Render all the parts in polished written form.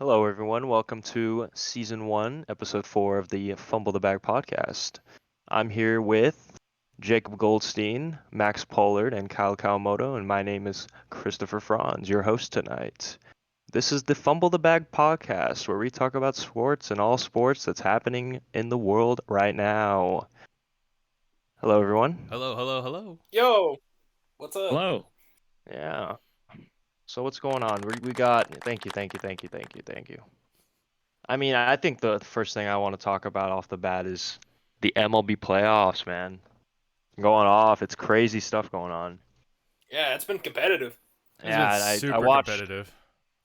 Hello, everyone. Welcome to Season 1, Episode 4 of the Fumble the Bag podcast. I'm here with Jacob Goldstein, Max Pollard, and Kyle Kawamoto, and my name is Christopher Franz, your host tonight. This is the Fumble the Bag podcast, where we talk about sports and all sports that's happening in the world right now. Hello, everyone. Hello. Yo, what's up? Hello. Yeah. So what's going on? We got. Thank you. I mean, I think the first thing I want to talk about off the bat is the MLB playoffs, man. Going off. It's crazy stuff going on. Yeah, it's been competitive. It's Yeah, been I super watched competitive.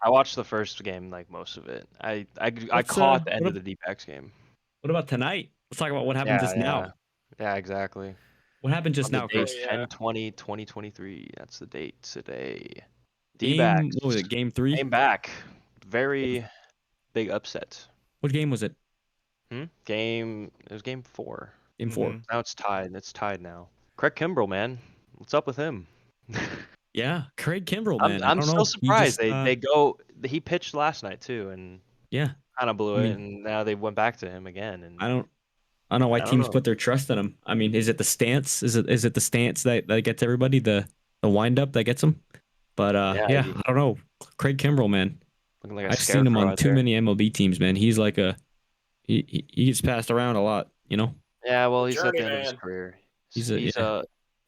I watched the first game, like most of it. I What's caught the end what, of the D-backs game. what about tonight? Let's talk about what happened just now. Yeah, exactly. What happened just On the now, date Chris? 10/20/2023. That's the date today. Game, D-backs what was it? Game 3? came back. Very big upset. What game was it? It was game 4. Game 4. Mhm. Now it's tied. It's tied now. Craig Kimbrell, man. What's up with him? Yeah, Craig Kimbrell, man. I I'm don't still know. surprised. He just, He pitched last night too and yeah. kind of blew I it, mean, and now they went back to him again. And I don't know why I don't teams know. put their trust in him. I mean, is it the stance? Is it the stance that gets everybody the wind up that gets them? But Yeah, I don't know. Craig Kimbrell, man. looking like a I've seen him scarecrow on out too there. many MLB teams, man. He's like he gets passed around a lot, you know? Yeah, well, he's at the end of his Journeyman. career. He's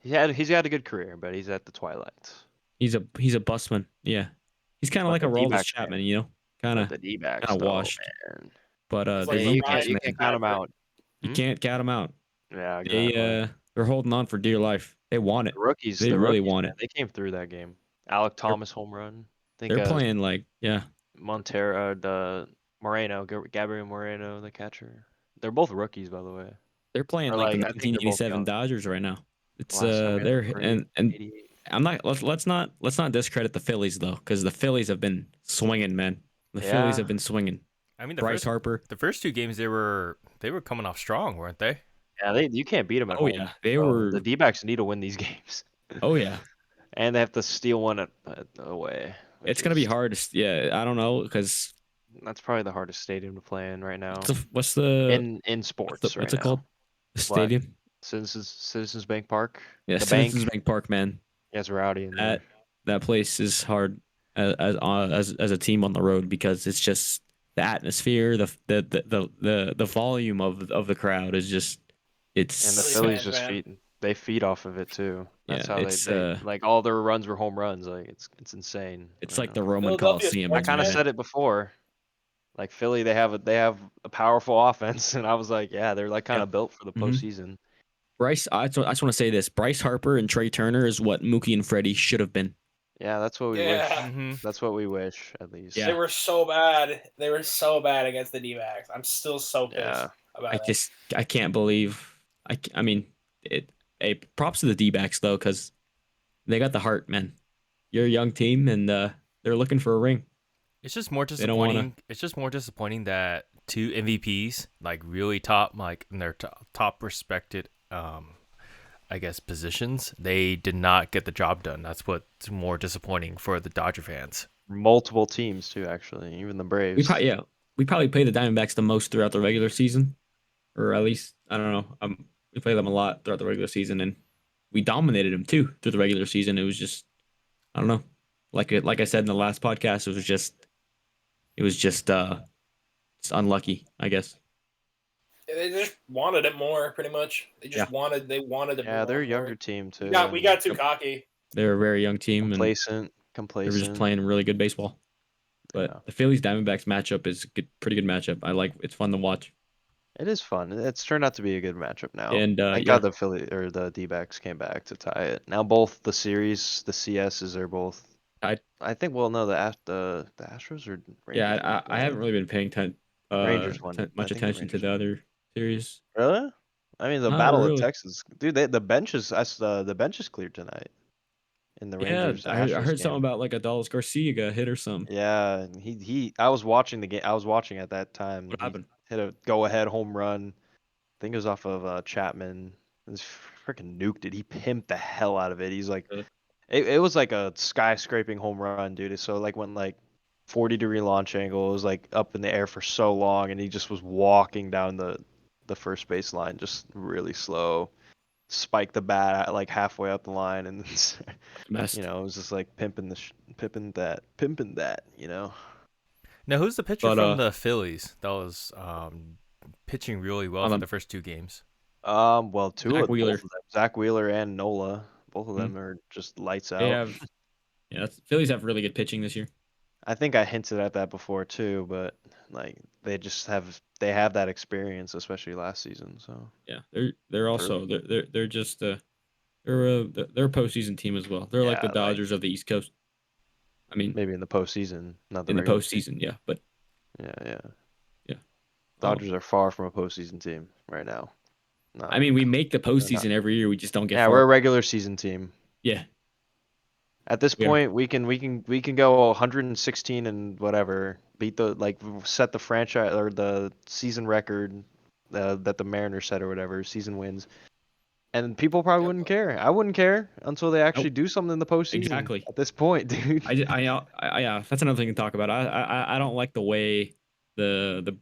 He's had a good career, but he's at the twilight. He's a busman. Yeah. He's kind of But like the a Aroldis D-backs, Chapman, man. you know? Kind But of the D-backs, though, washed. man. But It's the like You D-backs, you can't man, count them out. you can't count them out. Yeah, They exactly. they're holding on for dear life. They want it. They The really rookies, want man, it. they came through that game. Alec Thomas home run. I think They're playing like Gabriel Moreno, the catcher. They're both rookies, by the way. they're playing Or like the I think they're both 1987 young. Dodgers right now. It's Last time we had they're them, and 88. I'm not let's not discredit the Phillies though, because the Phillies have been swinging, man. The Phillies Yeah. have been swinging. I mean, Bryce Harper. the first two games they were coming off strong, weren't they? Yeah, you can't beat them at Oh home. yeah, they bro. were. The D-backs need to win these games. Oh yeah, And they have to steal one at away. it's gonna be hard. Yeah, I don't know because That's probably the hardest stadium to play in right now. what's the In sports right what's it now. called? The stadium. Citizens Bank Park. Yeah, The Citizens bank. Bank Park, man. Yeah, it's rowdy in there. That place is hard as a team on the road because it's just the atmosphere, the volume of the crowd is just it's. And the Really Phillies fast, man. they feed off of it too. That's Yeah, how it's they like all their runs were home runs. Like it's insane. it's right like the now. Roman Philadelphia Coliseum. I sports kind of fan. said it before. Like Philly, they have a powerful offense, and I was like, yeah, they're like kind of built for the Mhm. postseason. Bryce, I just want to say this: Bryce Harper and Trey Turner is what Mookie and Freddie should have been. Yeah, that's what we Yeah. wish. That's what we wish, at least. Yeah. They were so bad. They were so bad against the D-backs. I'm still so pissed Yeah. about it. I can't believe. I mean, hey, props to the D-backs though, because they got the heart, man. You're a young team, and they're looking for a ring. It's just more They don't wanna- disappointing. It's just more disappointing that two MVPs, like really top, like in their top respected, I guess positions, they did not get the job done. That's what's more disappointing for the Dodger fans. Multiple teams too, actually, even the Braves. We probably play the Diamondbacks the most throughout the regular season, or at least I don't know. We play them a lot throughout the regular season, and we dominated them too through the regular season. It was just I don't know. Like I said in the last podcast, it was just it's unlucky, I guess. They just wanted it more, pretty much. They just wanted it. Yeah, they're a more. younger team too. We got too cocky. They're a very young team, complacent. and they were just playing really good baseball. But Yeah. the Phillies Diamondbacks matchup is pretty good matchup. It's fun to watch. It is fun. It's turned out to be a good matchup now. And Thank God the the D-backs came back to tie it. Now both the series, the CSs are both. I think we'll know the Astros or Rangers. Yeah, I haven't really been paying Rangers won. I much think the attention to Rangers the won. other series. Really? I mean, the Not Battle of really. Texas, dude. The benches, the bench is cleared tonight in the Yeah, Rangers. I heard Astros something game. about like a Dallas Garcia got hit or something. Yeah, he. I was watching the game. I was watching at that time. What He happened? hit a go-ahead home run. I think it was off of Chapman. It was freaking nuked it. He pimped the hell out of it. He's like, Really? it was like a skyscraping home run, dude. So like when 40-degree launch angle. It was like up in the air for so long, and he just was walking down the first base line just really slow. Spiked the bat at like halfway up the line, and Best. it was just like pimping that. Now, who's the pitcher But from the Phillies that was pitching really well On for the- the first 2 games? Well, both of Wheeler. them, Zach Wheeler and Nola, both of Mhm. them are just lights They out. have, Phillies have really good pitching this year. I think I hinted at that before too, but like they have that experience, especially last season. So Yeah, they're also they're just they're a postseason team as well. They're like the yeah, like Dodgers of the East Coast. I mean, maybe in the postseason, not the in the regular. postseason, yeah, but Yeah. yeah. Dodgers are far from a postseason team right now. Not I mean, we make the they're not. postseason every year. We just don't get Yeah, far. we're a regular season team. Yeah, At this we are. point, we can go 116 and whatever, beat set the franchise or the season record that the Mariners set or whatever, season wins. And people probably wouldn't care. I wouldn't care until they actually Nope. do something in the postseason. Exactly. At this point, dude. Yeah, that's another thing to talk about. I don't like the way the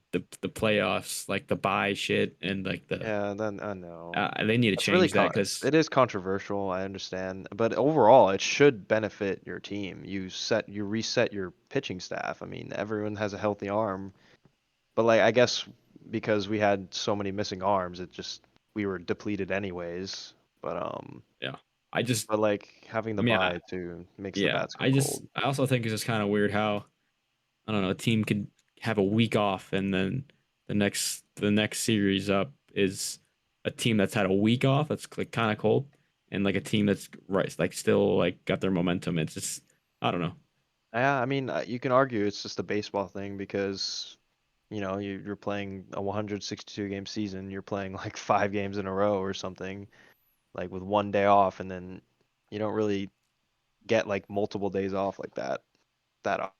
playoffs, like the bye shit, and like the Yeah, then I know. they need to It's really change that because it is controversial, I understand. But overall, it should benefit your team. You reset your pitching staff. I mean, everyone has a healthy arm. But like I guess because we had so many missing arms, we were depleted anyways. But I just but like having the I mean bye too makes the yeah bats go cold. I also think it's just kind of weird how I don't know a team could have a week off and then the next series up is a team that's had a week off that's like kind of cold and like a team that's right like still like got their momentum. It's just I don't know. Yeah, I mean, you can argue it's just a baseball thing because, you're playing a 162 game season. You're playing like 5 games in a row or something, like with one day off, and then you don't really get like multiple days off like that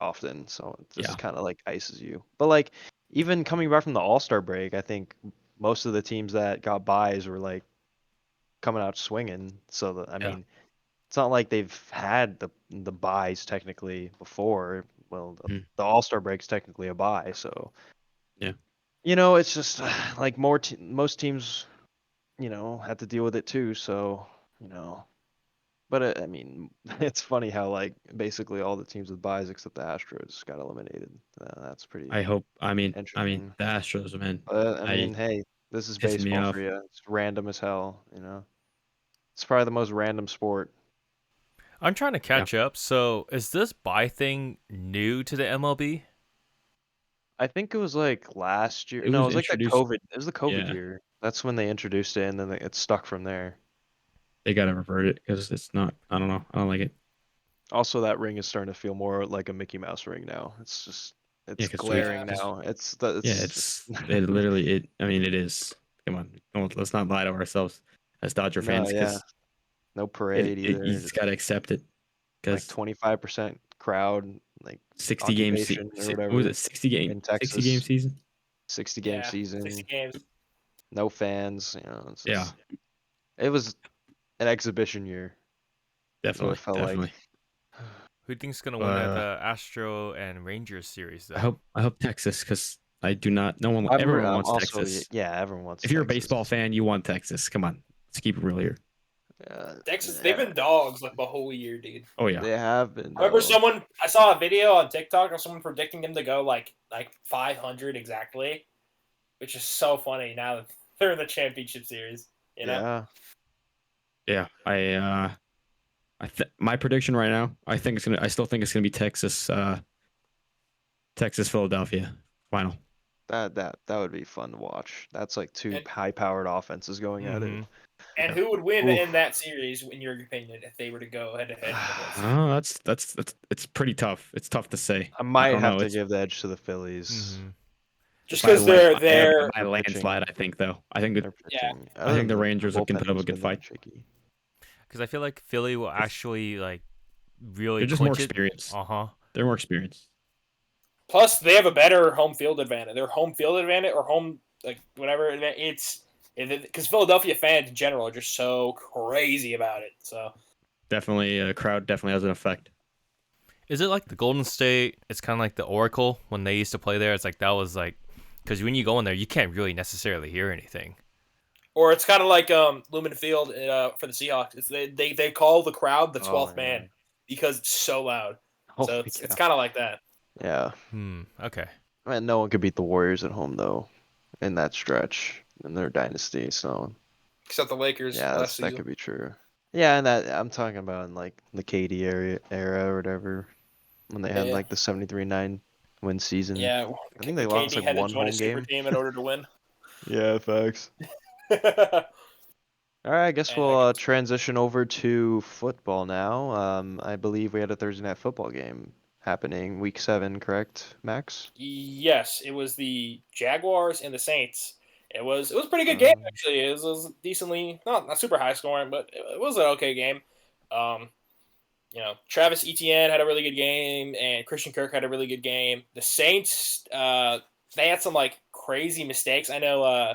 often. So it Yeah. just kind of like ices you. But like even coming back from the All-Star break, I think most of the teams that got buys were like coming out swinging. So I Yeah. mean, it's not like they've had the buys technically before. Well, Mhm. the All-Star break's technically a buy, so Yeah. it's just like most teams, had to deal with it too. So, but I mean, it's funny how like basically all the teams with buys except the Astros got eliminated. That's pretty I mean, interesting. the Astros, man. I mean, hey, this is Pissing me baseball off. for you. It's random as hell. It's probably the most random sport. I'm trying to catch up. So, is this buy thing new to the MLB? I think it was like last year. It No, it was was like that introduced. COVID. It was the COVID Yeah, year. That's when they introduced it, and then it stuck from there. they gotta revert it because it's not. I don't know. I don't like it. Also, that ring is starting to feel more like a Mickey Mouse ring now. Yeah, It's 'cause glaring we- now. Yeah, It's it's just it literally it. I mean, it is. Come on, let's not lie to ourselves as Dodger no, fans yeah, because no parade you either. just Just gotta accept it like because 25% crowd, like 60 games. occupation or What was whatever it? 60 game. in 60 game Texas. season. 60-game Yeah, 60 season, games. no fans. Yeah, It was an exhibition year. That's what it definitely, felt definitely. like. Who thinks gonna win at the Astro and Rangers series though? I hope Texas because I do not. No one. I'm Everyone wants also Texas. yeah, everyone wants If you're a Texas. baseball fan, you want Texas. Come on, let's keep it real here. Texas, they've been dogs like the whole year, dude. Oh yeah, They have been. I remember though. I saw a video on TikTok of someone predicting them to go like 500 exactly, which is so funny now that they're in the championship series. You know? Yeah. yeah. My prediction right now, I still think it's gonna be Texas, Texas, Philadelphia final. That would be fun to watch. That's like two And- high-powered offenses going at it. Mhm. And who would win Oof. in that series, in your opinion, if they were to go head to head? Oh, that's it's pretty tough. It's tough to say. I might don't have know, to it's- give the edge to the Phillies. Mhm. Just by a because land- they're by a They're landslide. pitching. I think though. I think They're Yeah. pitching. I think the Other Rangers than can put up a bullpen's good been fight. shaky. Because I feel like Philly will actually like really They're just more clinch it. experienced. Uh-huh. They're more experienced. plus they have a better home field advantage. Their home field advantage or home like whatever it's because Philadelphia fans in general are just so crazy about it. So Definitely, crowd definitely has an effect. Is it like the Golden State? It's kind of like the Oracle when they used to play there. It's like that was like because when you go in there, you can't really necessarily hear anything. Or it's kind of like Lumen Field for the Seahawks. They call the crowd the 12th man because it's so loud. So it's kind of like that. Yeah. Okay. Man, no one could beat the Warriors at home though, in that stretch in their dynasty. So Except the Lakers last season. that could be true. Yeah, and that I'm talking about in like the KD era or whatever, when they had like the 73-9 win season. Yeah, I think they lost like one home game. Team in order to win. Yeah, facts. All right, I guess we'll transition over to football now. I believe we had a Thursday night football game happening week 7, correct, Max? Yes, it was the Jaguars and the Saints. It was a pretty good game actually. It was decently not super high scoring, but it was an okay game. Travis Etienne had a really good game, and Christian Kirk had a really good game. The Saints, they had some like crazy mistakes. I know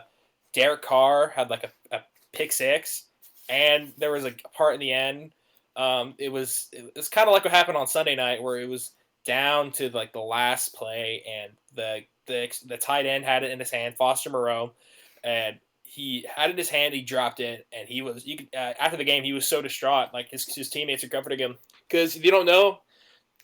Derek Carr had like a pick 6, and there was a part in the end. It was kind of like what happened on Sunday night, where it was down to like the last play, and the tight end had it in his hand, Foster Moreau, and he had it in his hand. He dropped it, and he was after the game he was so distraught. Like his teammates are comforting him because if you don't know,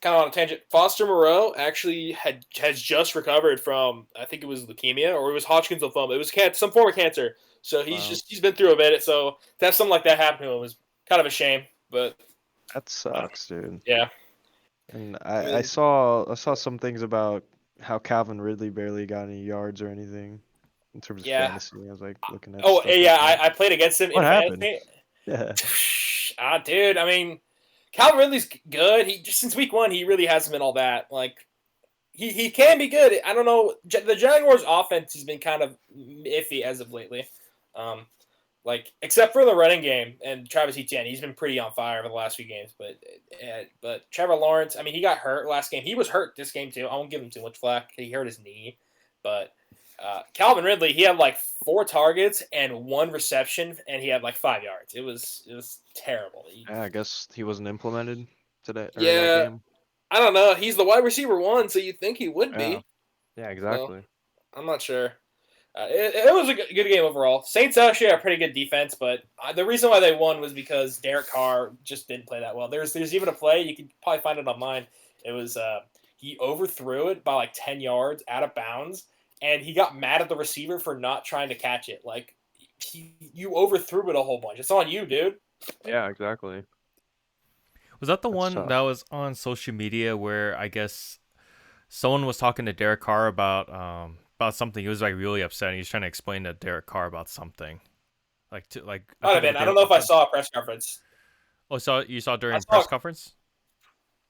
kind of on a tangent, Foster Moreau actually has just recovered from, I think it was leukemia or it was Hodgkin's lymphoma. It was some form of cancer. So he's been through a bit. So to have something like that happen to him was kind of a shame. But that sucks, dude. Yeah. And I saw some things about how Calvin Ridley barely got any yards or anything in terms of fantasy. I was like looking at. I played against him. What happened? Fantasy. Yeah. Dude. I mean, Calvin Ridley's good. He just since week 1 he really hasn't been all that. Like he can be good. I don't know. The Jaguars' offense has been kind of iffy as of lately. Like except for the running game and Travis Etienne, he's been pretty on fire over the last few games. But Trevor Lawrence, I mean, he got hurt last game. He was hurt this game too. I won't give him too much flack. He hurt his knee. But Calvin Ridley, he had like 4 targets and 1 reception, and he had like 5 yards. It was terrible. I guess he wasn't implemented today. Yeah, that game. I don't know. He's the wide receiver 1, so you'd think he would be. Yeah, exactly. I'm not sure. It was a good game overall. Saints actually had a pretty good defense, but the reason why they won was because Derek Carr just didn't play that well. There's even a play, you can probably find it online. It was he overthrew it by like 10 yards out of bounds, and he got mad at the receiver for not trying to catch it. Like you overthrew it a whole bunch. It's on you, dude. Yeah, exactly. Was that the one that was on social media where I guess someone was talking to Derek Carr about something? He was like really upset. And he was trying to explain to Derek Carr about something. I don't know if I saw a press conference. Oh, you saw during press conference?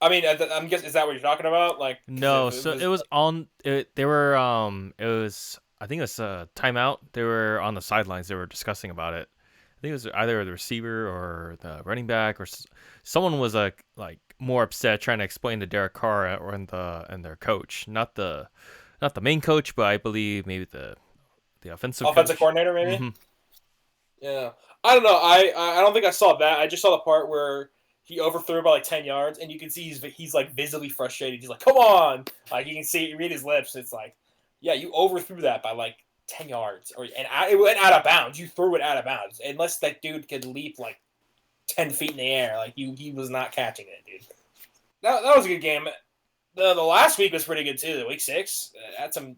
I mean, I'm guessing, is that what you're talking about? Like no, it was on. They were it was, I think it was a timeout. They were on the sidelines. They were discussing about it. I think it was either the receiver or the running back or someone was like more upset trying to explain to Derek Carr and their coach, not the main coach, but I believe maybe the offensive coordinator, maybe. Mm-hmm. Yeah, I don't know. I don't think I saw that. I just saw the part where he overthrew by like 10 yards, and you can see he's like visibly frustrated. He's like, "Come on!" Like you can read his lips. It's like, yeah, you overthrew that by like 10 yards, it went out of bounds. You threw it out of bounds. Unless that dude could leap like 10 feet in the air, like he was not catching it, dude. That was a good game. The last week was pretty good too. The week 6 had some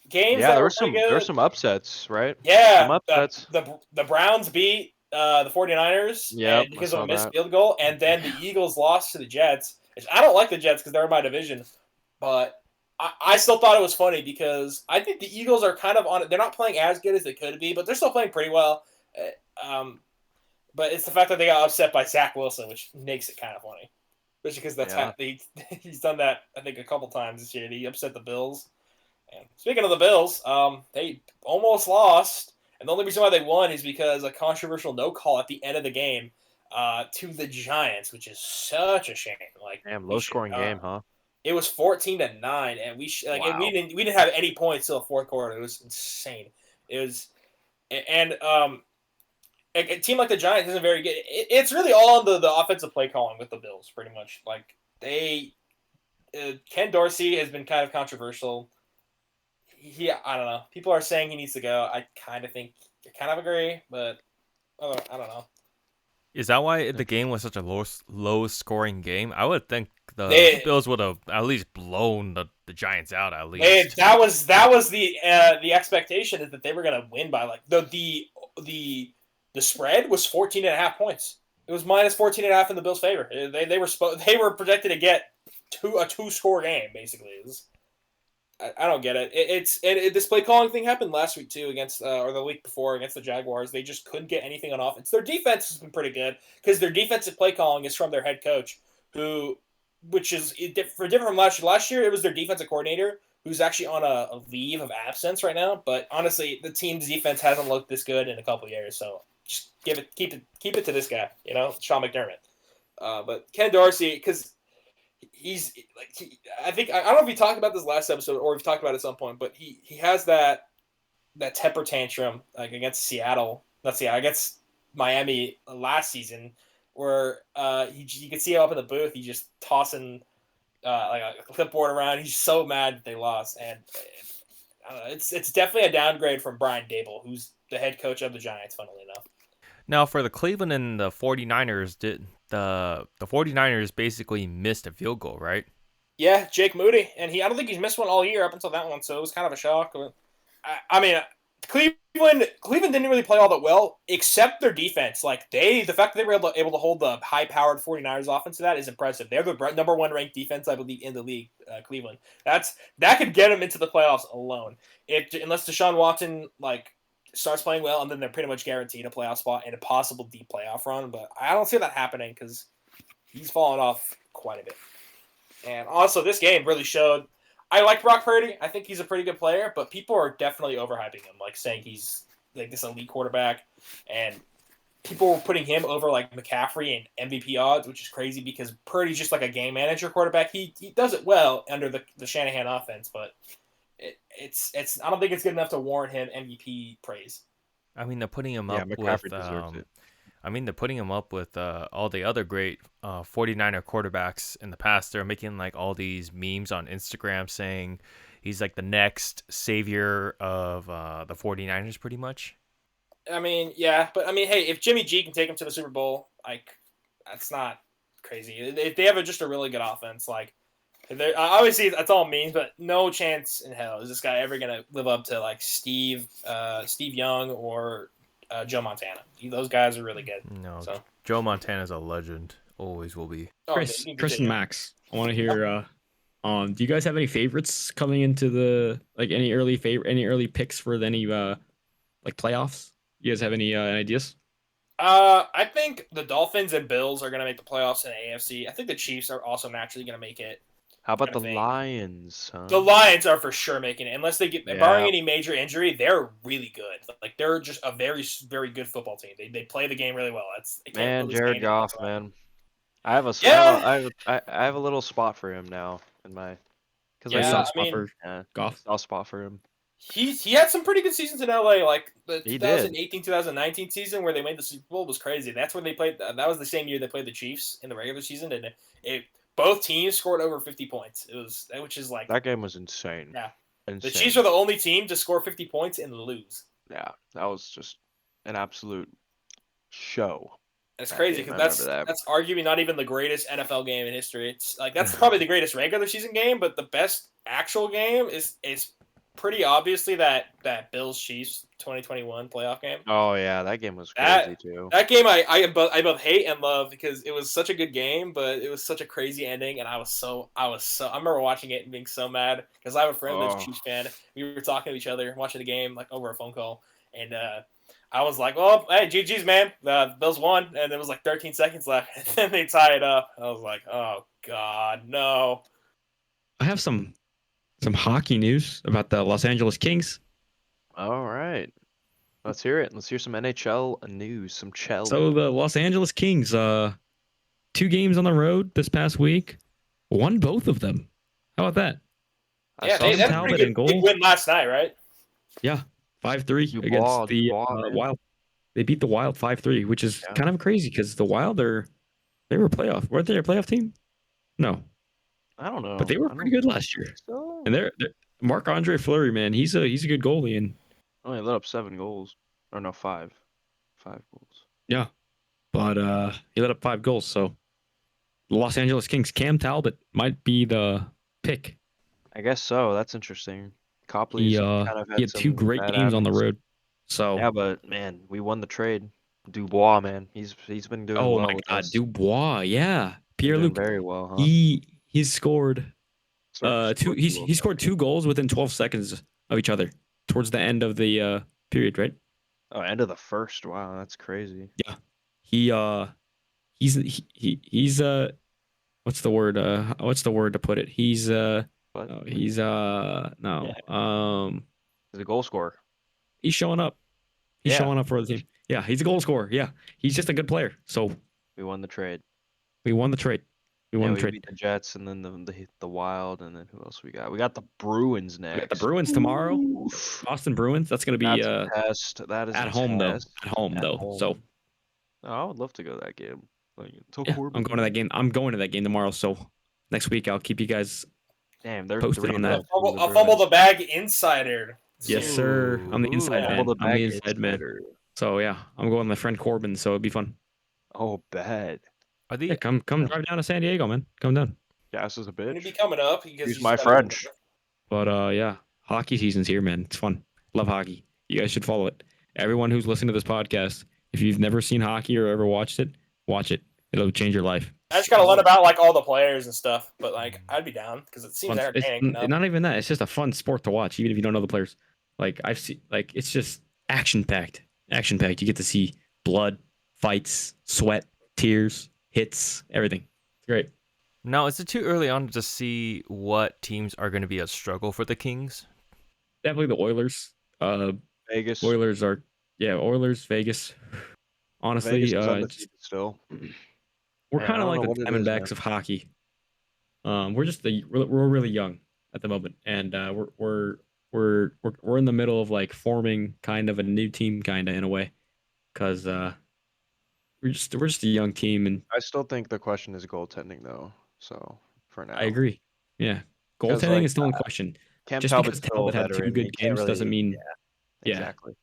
games. Yeah, there were some upsets, right? Yeah, some upsets. The Browns beat the 49ers because of a missed field goal, and then the Eagles lost to the Jets. I don't like the Jets because they're in my division, but I still thought it was funny because I think the Eagles are kind of on it. They're not playing as good as they could be, but they're still playing pretty well. But it's the fact that they got upset by Zach Wilson, which makes it kind of funny. Especially because that's how he's done that, I think, a couple times this year. He upset the Bills. And speaking of the Bills, they almost lost. And the only reason why they won is because a controversial no call at the end of the game to the Giants, which is such a shame. Like, damn, low scoring game, huh? It was 14-9, and we didn't have any points till the fourth quarter. It was insane. It was, and a team like the Giants isn't very good. It's really all on the offensive play calling with the Bills, pretty much. Like they Ken Dorsey has been kind of controversial. I don't know. People are saying he needs to go. I kind of agree, but I don't know. Is that why the game was such a low scoring game? I would think the They- Bills would have at least blown the Giants out at least. That was the expectation is that they were gonna win by like the spread was 14.5 points. It was minus 14.5 in the Bills' favor. They were projected to get a 2-score game basically. I don't get it. This play calling thing happened last week too against or the week before against the Jaguars. They just couldn't get anything on offense. Their defense has been pretty good because their defensive play calling is from their head coach, which is for different from last year. Last year it was their defensive coordinator who's actually on a leave of absence right now. But honestly, the team's defense hasn't looked this good in a couple of years. So just keep it to this guy, Sean McDermott. But Ken Dorsey, because he's like I don't know if we talked about this last episode or we've talked about it at some point, but he has that temper tantrum like against Seattle. Against Miami last season, where you could see him up in the booth. He's just tossing like a clipboard around. He's so mad that they lost, and I don't know, it's definitely a downgrade from Brian Dable, who's the head coach of the Giants. Funnily enough. Now for the Cleveland and the 49ers, did the 49ers basically missed a field goal, right? Yeah, Jake Moody, and I don't think he's missed one all year up until that one, so it was kind of a shock. I mean, Cleveland didn't really play all that well, except their defense. Like the fact that they were able to hold the high-powered 49ers offense to that is impressive. They're the number 1 ranked defense, I believe, in the league. Cleveland. That could get them into the playoffs alone, unless Deshaun Watson starts playing well, and then they're pretty much guaranteed a playoff spot and a possible deep playoff run. But I don't see that happening because he's fallen off quite a bit. And also, this game really showed. I like Brock Purdy. I think he's a pretty good player, but people are definitely overhyping him, saying he's like this elite quarterback, and people were putting him over like McCaffrey and MVP odds, which is crazy because Purdy's just like a game manager quarterback. He does it well under the Shanahan offense, but it's I don't think it's good enough to warrant him MVP praise. I mean, they're putting him up McCaffrey with. deserves it. I mean, they're putting him up with all the other great 49er quarterbacks in the past. They're making like all these memes on Instagram saying he's like the next savior of the 49ers, pretty much. I mean, yeah, but I mean, hey, if Jimmy G can take him to the Super Bowl, that's not crazy. If they have just a really good offense, obviously that's all memes, but no chance in hell is this guy ever gonna live up to like Steve Young or Joe Montana. Those guys are really good. No, so. Joe Montana's a legend. Always will be. Chris and Max, I want to hear. Do you guys have any favorites coming into the any early picks for any playoffs? You guys have any ideas? I think the Dolphins and Bills are going to make the playoffs in the AFC. I think the Chiefs are also naturally going to make it. How about the Lions? Huh? The Lions are for sure making it. Unless they barring any major injury, they're really good. They're just a very, very good football team. They play the game really well. Jared Goff, man. I have a little spot for him now in my Goff. Soft spot for him. He had some pretty good seasons in LA. Like the 2018-2019 season where they made the Super Bowl was crazy. That's when they played. That was the same year they played the Chiefs in the regular season, and both teams scored over 50 points. Which is like that game was insane. Yeah, insane. The Chiefs are the only team to score 50 points and lose. Yeah, that was just an absolute show. It's crazy because that's arguably not even the greatest NFL game in history. It's that's probably the greatest regular season game, but the best actual game is pretty obviously that Bills Chiefs 2021 playoff game. Oh yeah, that game was crazy too. That game I both hate and love because it was such a good game, but it was such a crazy ending, and I remember watching it and being so mad because I have a friend that's a Chiefs fan. We were talking to each other, watching the game over a phone call, and I was like, "Well, hey, GG's, man. The Bills won," and there was 13 seconds left, and then they tie it up. I was like, "Oh God, no!" I have some hockey news about the Los Angeles Kings. All right, let's hear it. Let's hear some NHL news, some Chell. So the Los Angeles Kings, 2 games on the road this past week, won both of them. How about that? Yeah, they had a pretty good win last night, right? Yeah. 5-3 against the Wild. They beat the Wild 5-3, which is kind of crazy because the Wild weren't they a playoff team? No. I don't know. But they were I pretty don't good last year. think so. And they're Marc-Andre Fleury, man, he's a good goalie, and Only let up 7 goals. Or no, 5. 5 goals. yeah, but he let up 5 goals. So the Los Angeles Kings, Cam Talbot might be the pick. I guess so. That's interesting. Copley's kind of He had had 2 some great bad games on the outings. road. So Yeah, but man, we won the trade. Dubois, man, he's been doing oh well my with God, us. Dubois, yeah, Been doing Pierre-Luc, very well, huh? he's scored Scored he scored 2 goals within 12 seconds of each other towards the end of the period, right? Oh, end of the first. Wow, that's crazy. Yeah, he he's what's the word to put it? But He's no he's a goal scorer. he's showing up. He's Yeah, showing up for the team. Yeah, he's a goal scorer. Yeah, he's just a good player. So we won the trade. we won the trade. We Yeah, won the we trade. beat the Jets, and then the Wild, and then who else we got? We got the Bruins We got the next. Bruins tomorrow. Oof. Boston Bruins. That's gonna be That's a test. That is at a home though. test. At home At though. So home. Oh, I would love to go to that game. Like, until yeah, Corbin I'm going to that leaves. game. I'm going to that game tomorrow. So next week I'll keep you guys Damn, they're posted 3 on and that. 0 too, the A fumble the Bruins. bag insider. Yes, sir. I'm the inside Yeah. Fumble man. the I'm the bag inside man. insider. So yeah, I'm going with my friend Corbin. So it'd be fun. Oh, bad. Are Yeah, the come drive down to San Diego, man. Come down. Gas is a When you be bitch. coming up, because Use you my just gotta- French. But yeah, hockey season's here, man. It's fun. Love hockey. You guys should follow it. Everyone who's listening to this podcast, if you've never seen hockey or ever watched it, watch it. It'll change your life. I just gotta learn about like all the players and stuff. But like, I'd be down because it seems It's entertaining enough. not even that. It's just a fun sport to watch, even if you don't know the players. Like I've seen, like it's just action packed. Action packed. You get to see blood, fights, sweat, tears, hits, everything. It's great. now is it too early on to see what teams are going to be a struggle for the Kings? Definitely the Oilers. Vegas. Oilers are Oilers, Vegas. Honestly, Vegas is undefeated still. we're Man, I kind of don't like know the what it is, Diamondbacks man. of hockey. We're really young at the moment, and we're in the middle of like forming kind of a new team, kind of in a way, because we're just a young team, and I still think the question is goaltending, though. So, for now. I agree. Yeah, Because, goaltending like, is still in question. Cam Just Talbot's because still a Talbot had 2 veteran. You good can't games doesn't really. mean yeah. Exactly.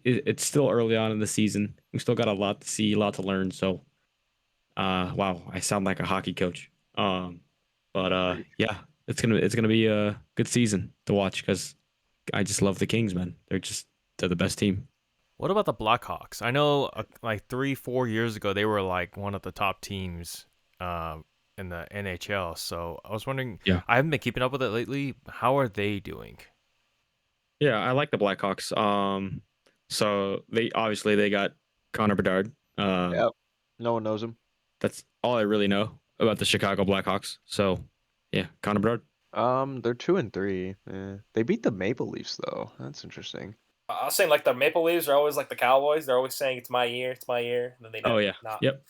It's still early on in the season. We still got a lot to see, a lot to learn. So, wow, I sound like a hockey coach. But yeah, it's gonna be a good season to watch because I just love the Kings, man. They're the best team. What about the Blackhawks? I know like 3-4 years ago they were like one of the top teams in the NHL. So I was wondering, Yeah. I haven't been keeping up with it lately. How are they doing? Yeah, I like the Blackhawks. So they got Connor Bedard. Yep. No one knows him. That's all I really know about the Chicago Blackhawks. So yeah, Connor Bedard. They're 2 and 3. They beat the Maple Leafs though. That's interesting. I was saying like the Maple Leafs are always like the Cowboys. They're always saying it's my year, and then they Oh never yeah, not. yep.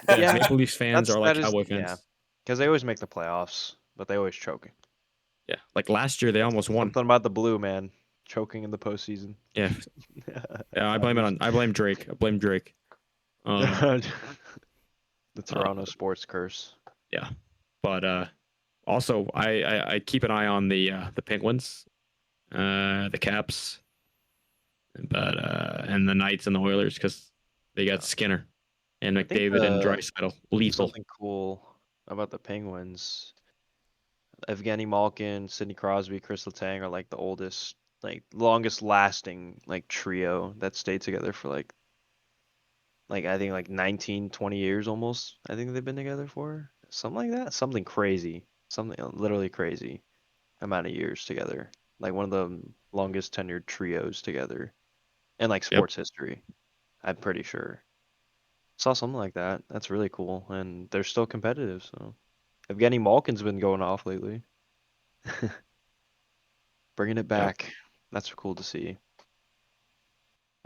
Yeah, Yeah, Maple Leafs fans are like that is Cowboy fans. because they always make the playoffs, but they always choking. Yeah, like last year they almost won. Something about the blue man choking in the postseason. Yeah, I blame Drake. I blame Drake. The Toronto sports curse. Yeah, but also I keep an eye on the Penguins, the Caps, but and the Knights and the Oilers because they got Skinner and I think McDavid and Draisaitl lethal. Something cool about the Penguins. Evgeny Malkin, Sidney Crosby, Chris Letang are like the oldest, like longest lasting like trio that stayed together for like I think like 19, 20 years almost. I think they've been together for something like that. Something crazy. Something literally crazy amount of years together. Like one of the longest tenured trios together in like sports history. I'm pretty sure. Saw something like that. That's really cool, and they're still competitive. So, Evgeny Malkin's been going off lately, bringing it back. That's cool to see.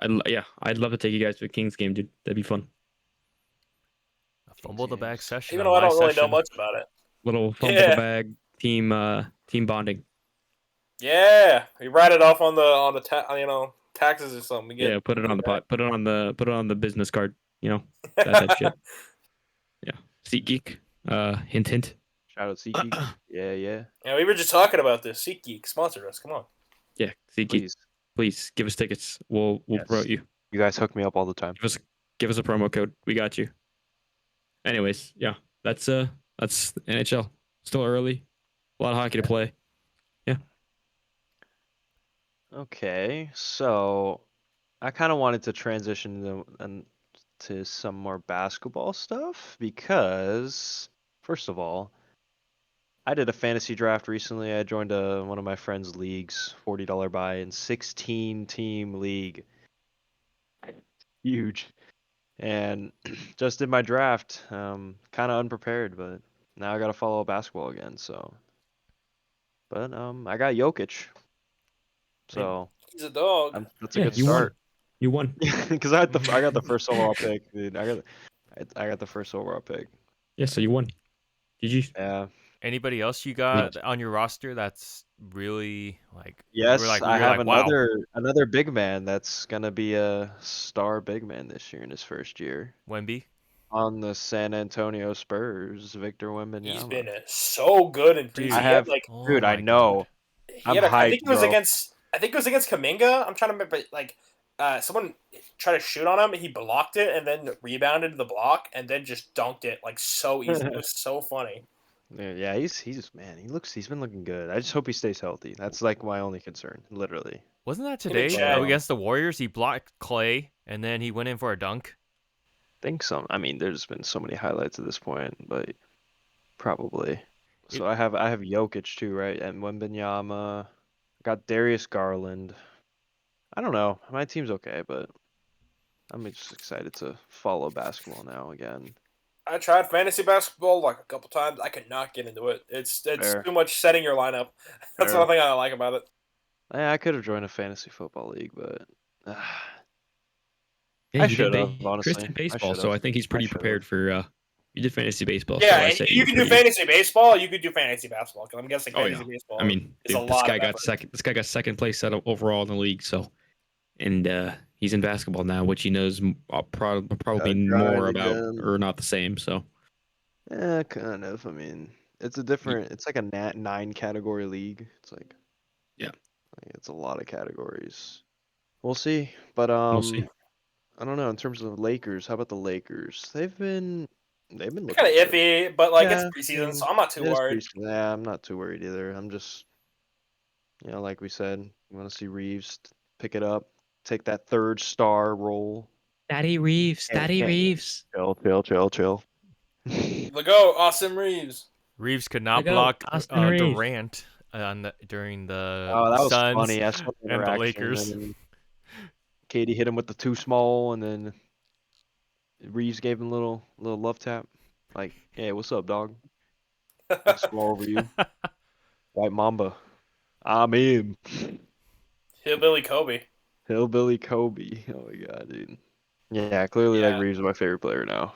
I'd love to take you guys to a Kings game, dude. That'd be fun. A fumble the bag session. Even on though I my don't really know session. much about it. Little fumble the bag team bonding. Yeah, you write it off on the taxes or something. We get, Yeah, put it on the pot. Put it on the business card. You know that shit. Yeah, SeatGeek. Hint, hint. Shout out SeatGeek. Yeah. Yeah, we were just talking about this. SeatGeek sponsored us. Come on. Yeah, SeatGeek, Please. please give us tickets. We'll promote Yes. you. You guys hook me up all the time. Give us a promo code. We got you. Anyways, yeah, that's NHL. Still early. A lot of hockey to play. Yeah. Okay, so I kind of wanted to transition to some more basketball stuff because, first of all, I did a fantasy draft recently. I joined one of my friends' leagues, $40 buy-in, 16-team league, huge, and just did my draft. Kind of unprepared, but now I got to follow basketball again. So, but I got Jokic, so He's a dog. that's a Yeah, good you won. start. You won. Because I got the first overall pick, dude. I got the first overall pick. Yeah, so you won. GG. Yeah. Anybody else you got on your roster that's really like Yes, I you're have like wow? another big man that's gonna be a star big man this year in his first year Wemby. on the San Antonio Spurs, Victor He's Wembanyama. been so good in Dude. preseason. I He had have, like Oh dude. I my god. know. I'm I think hyped, it was bro. against Kaminga. I'm trying to remember, like someone tried to shoot on him. He blocked it and then rebounded the block and then just dunked it like so easy. It was so funny. Yeah, he's man. He's been looking good. I just hope he stays healthy. That's like my only concern, literally. Wasn't that Him and today Shaq. against the Warriors? He blocked Clay and then he went in for a dunk. Think some. I mean, there's been so many highlights at this point, but probably. So I have Jokic too, right? And Wembanyama. Got Darius Garland. I don't know. My team's okay, but I'm just excited to follow basketball now again. I tried fantasy basketball like a couple times. I could not get into it. It's Fair. too much setting your lineup. That's Fair. one thing I like about it. Yeah, I could have joined a fantasy football league, but Yeah, I you should did have, honestly. Chris did baseball, I so should've. I think he's pretty should've. prepared for. You did fantasy baseball, so Yeah, I and say you you're can do pretty- fantasy baseball. You could do fantasy basketball. 'Cause I'm guessing Oh fantasy yeah. baseball. I mean, is a dude, this lot guy of got effort. second. This guy got second place overall in the league. So, and he's in basketball now, which he knows probably Gotta more grind about, again. or not the same. So, Yeah, kind of. I mean, it's a different. It's like a 9 category league. It's like yeah, it's a lot of categories. We'll see, but we'll see. I don't know. In terms of Lakers, how about the Lakers? They've been Kind looking of good. iffy, but like it's Yeah, preseason, so I'm not too it is worried. yeah, I'm not too worried either. I'm just, like we said, we want to see Reeves pick it up, take that third star role. Daddy Reeves, Daddy Reeves. Chill. Let go, Austin Reeves. Reeves could not Let go, block Austin Reeves. Durant during the Oh, that was Suns funny. That's one and the interaction. Lakers. And then Katie hit him with the too small, and then Reeves gave him a little love tap, like, "Hey, what's up, dog? I'll score over you, White Mamba. I'm in." Hillbilly Kobe. Hillbilly Kobe. Oh my god, dude. Yeah, clearly like Yeah. Reeves is my favorite player now.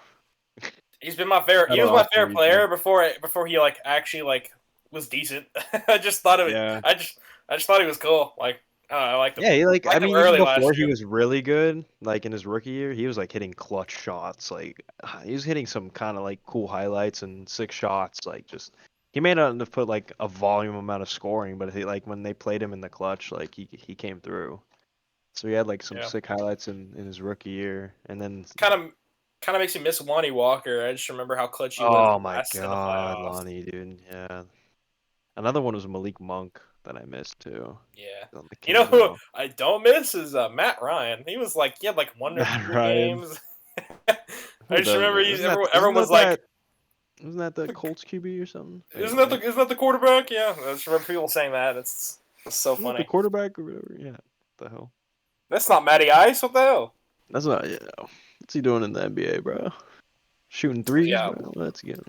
He's been my favorite. He Shout was out my Austin favorite Reeves, player before he like actually like was decent. I just thought it. Yeah. I just thought he was cool. Like I liked him. Yeah, I mean, even early before last he year. was really good, like in his rookie year, he was like hitting clutch shots. Like he was hitting some kind of like cool highlights and 6 shots. Like just he may not have put like a volume amount of scoring, but he, like when they played him in the clutch, like he came through. So he had like some Yeah. sick highlights in his rookie year, and then Kind of makes me miss Lonnie Walker. I just remember how clutch he was oh my last in the god, playoffs. Lonnie, dude, yeah. Another one was Malik Monk that I missed too. Yeah. On the You know Kings who now. I don't miss is Matt Ryan. He had like 1 or Matt 2 Ryan. games. I just remember everyone Isn't was that like, Wasn't that the Colts QB or something? isn't that the quarterback? Yeah, I just remember people saying that. It's so Isn't that the funny. quarterback or whatever? Yeah. What the hell? That's not Matty Ice. What the hell? That's not, what's he doing in the NBA, bro? Shooting threes, Yeah. bro? Let's get him.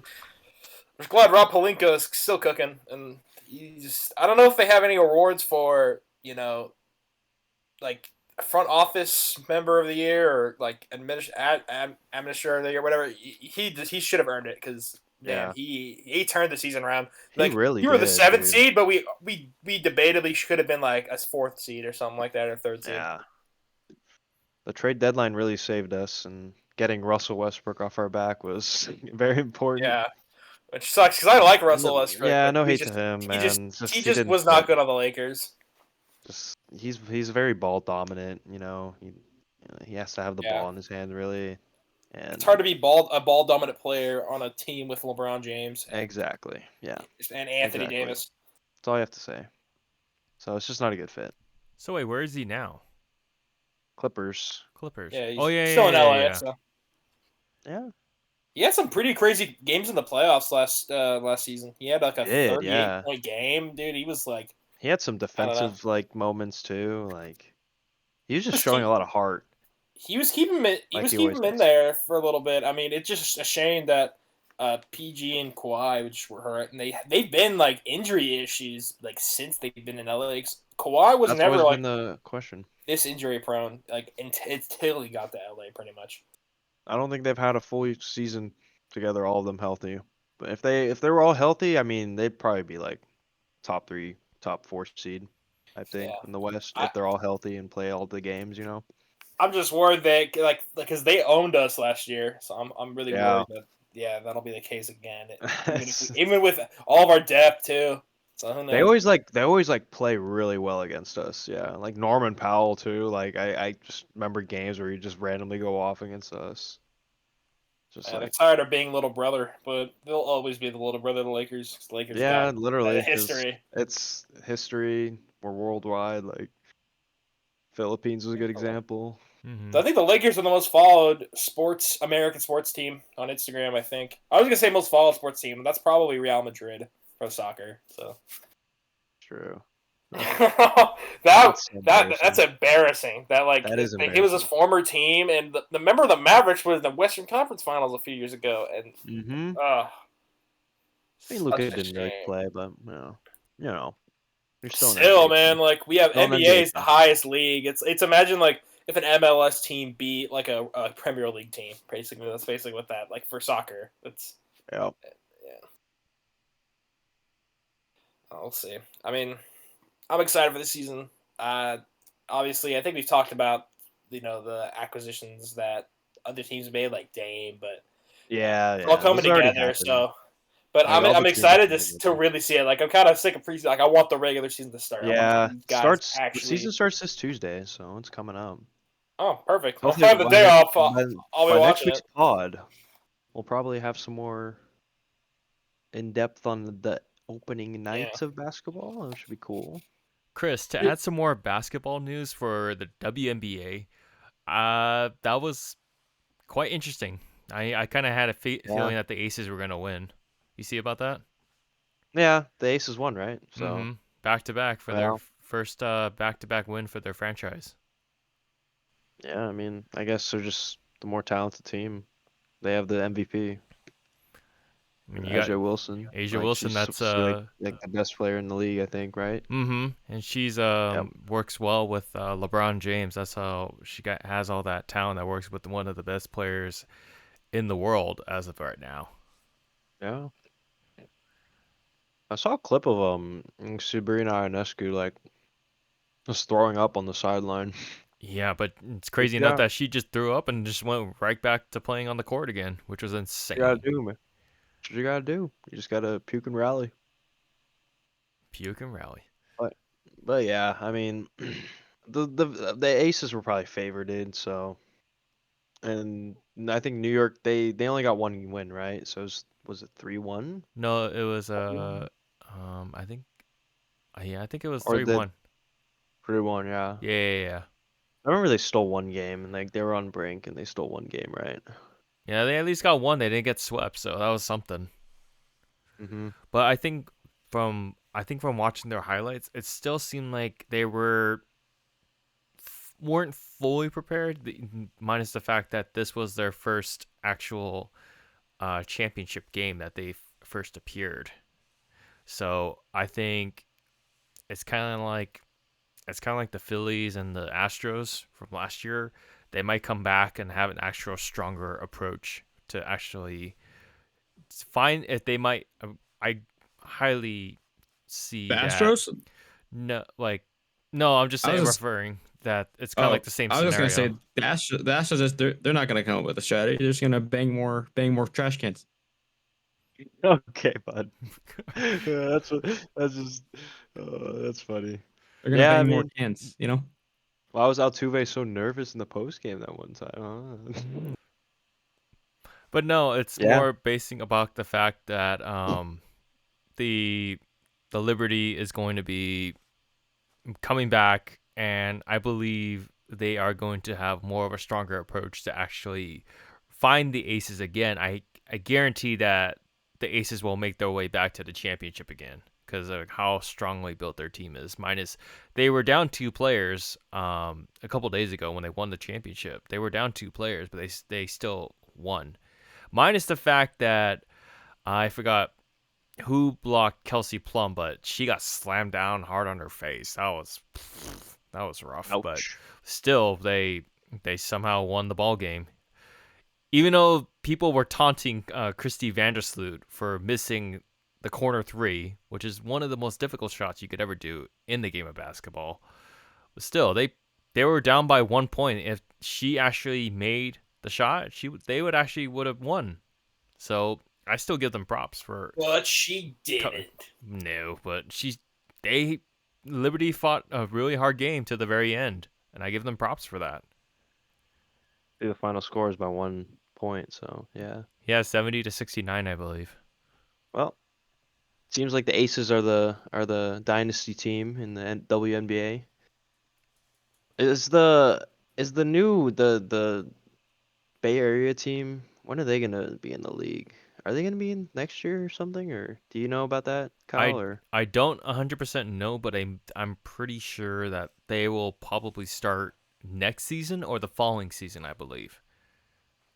I'm glad Rob Pelinka is still cooking, and I don't know if they have any awards for like front office member of the year or like administrator of the year, whatever. He should have earned it because Yeah. he turned the season around. He really you were the did, 7th dude. seed, but we debatably could have been like a 4th seed or something like that, or 3rd seed. Yeah. The trade deadline really saved us, and getting Russell Westbrook off our back was very important. Yeah. which sucks because I like Russell Westbrook. Yeah, But no he hate just, to him, he just, man. he He just didn't was not fit. good on the Lakers. He's very ball dominant. He has to have the Yeah, ball in his hand really, it's hard and to be a ball dominant player on a team with LeBron James exactly, yeah, and Anthony exactly. Davis. That's all you have to say. So it's just not a good fit. So wait, where is he now? Clippers. Clippers. Yeah, Oh he's yeah, still yeah, in yeah, LA. yeah. So Yeah, he had some pretty crazy games in the playoffs last season. He had like a he did. 38 Yeah, point game, dude. He was like, he had some I don't know. defensive like moments too. Like he was He just was showing keep, a lot of heart, he was keeping him in, he like was he keeping always him in does. there for a little bit. I mean, it's just a shame that PG and Kawhi, which were hurt, and they've been like injury issues like since they've been in LA. Kawhi was That's never always like been the question. this injury prone like until he got to LA, pretty much. I don't think they've had a full season together, all of them healthy. But if they were all healthy, I mean, they'd probably be like top 3, top 4 seed, I think, Yeah, in the West I if they're all healthy and play all the games. I'm just worried that like because they owned us last year, so I'm really Yeah. worried that that'll be the case again. It's- Even with all of our depth too. So who they knows? always play really well against us. Yeah, like Norman Powell too. Like I just remember games where he just randomly go off against us. Just They're like tired of being little brother, but they'll always be the little brother of the Lakers. 'Cause the Lakers yeah, got literally, because history. it's history. We're worldwide. Like Philippines was a good example. Mm-hmm. I think the Lakers are the most followed American sports team on Instagram. I think I was gonna say most followed sports team. That's probably Real Madrid for soccer. So True. that That's so that's embarrassing. embarrassing. That That is he was his embarrassing. former team, and the member of the Mavericks was in the Western Conference Finals a few years ago, and Mm-hmm. I mean, such Luka a didn't really shame. play, but you're still an Still, NBA man, team. like we have Still an NBA NBA is the team. highest league. It's imagine like if an MLS team beat like a Premier League team. Basically, that's basically what that like for soccer. It's Yeah. yeah. I'll see. I mean, I'm excited for the season. Obviously, I think we've talked about the acquisitions that other teams made, like Dame, but Yeah, it's all yeah. coming Those already together. happened. So, but Like all I'm the teams are excited coming to together. really see it. Like I'm kind of sick of preseason. Like I want the regular season to start. I want Yeah. these guys The season actually. starts this Tuesday, so it's coming up. Oh, perfect. If I Hopefully have the day off, I'll be by next watching week's it. pod, we'll probably have some more in depth on the opening Yeah. nights of basketball. That should be cool. Chris, to add some more basketball news for the WNBA, that was quite interesting. I kind of had a feeling that the Aces were gonna win. You see about that? Yeah, the Aces won, right? So Mm-hmm. Back to back for their well, first back to back win for their franchise. yeah. I mean, I guess they're just the more talented team. They have the MVP. I mean, you got AJ Wilson. Asia Like Wilson. she's That's like the best player in the league, I think, right? and she's Yep. works well with LeBron James. That's how she has all that talent that works with one of the best players in the world as of right now. Yeah. I saw a clip of Sabrina Ionescu like just throwing up on the sideline. Yeah, but it's crazy enough that she just threw up and just went right back to playing on the court again, which was insane. You gotta do, man. That's what you gotta do. You just gotta puke and rally. Puke and rally. But yeah, I mean, the Aces were probably favored, so and I think New York they only got one win, right? So was it 3-1 No, it was I think yeah, I think it was or the 3-1. 3-1? Yeah, Yeah. I remember they stole one game and like they were on brink and they stole one game, right? Yeah, they at least got one. They didn't get swept, so that was something. Mhm. But I think from watching their highlights, it still seemed like they weren't fully prepared, minus the fact that this was their first actual championship game that they first appeared. So I think it's kind of like the Phillies and the Astros from last year. They might come back and have an actual stronger approach to actually find if they might. I highly see The that. Astros? No, I'm just saying, was just- referring that it's kind of like the same I was scenario. just gonna say the Astros they're not gonna come up with a strategy. They're just gonna bang more trash cans. Okay, bud. Yeah, that's just that's funny. They're gonna Yeah, I bang more mean, cans, you know. why was Altuve so nervous in the post game that one time? Huh? But no, it's Yeah. more basing about the fact that the the Liberty is going to be coming back, and I believe they are going to have more of a stronger approach to actually find the aces again. I guarantee that the aces will make their way back to the championship again because of how strongly built their team is. Minus, they were down 2 players a couple days ago when they won the championship. They were down 2 players, but they still won. Minus the fact that I forgot who blocked Kelsey Plum, but she got slammed down hard on her face. That was rough, but Ouch. still they somehow won the ball game. Even though people were taunting Christy Vandersloot for missing the corner three, which is one of the most difficult shots you could ever do in the game of basketball, but still they were down by 1 point. If she actually made the shot, they would have won. So I still give them props for. But she didn't. No, but they Liberty fought a really hard game to the very end, and I give them props for that. The final score is by 1 point, so yeah. Yeah, 70-69, I believe. Well, seems like the Aces are the dynasty team in the WNBA. Is the new the Bay Area team, when are they gonna be in the league? Are they gonna be in next year or something? Or do you know about that, Kyle? I Or I don't 100% know, but I'm pretty sure that they will probably start next season or the following season, I believe.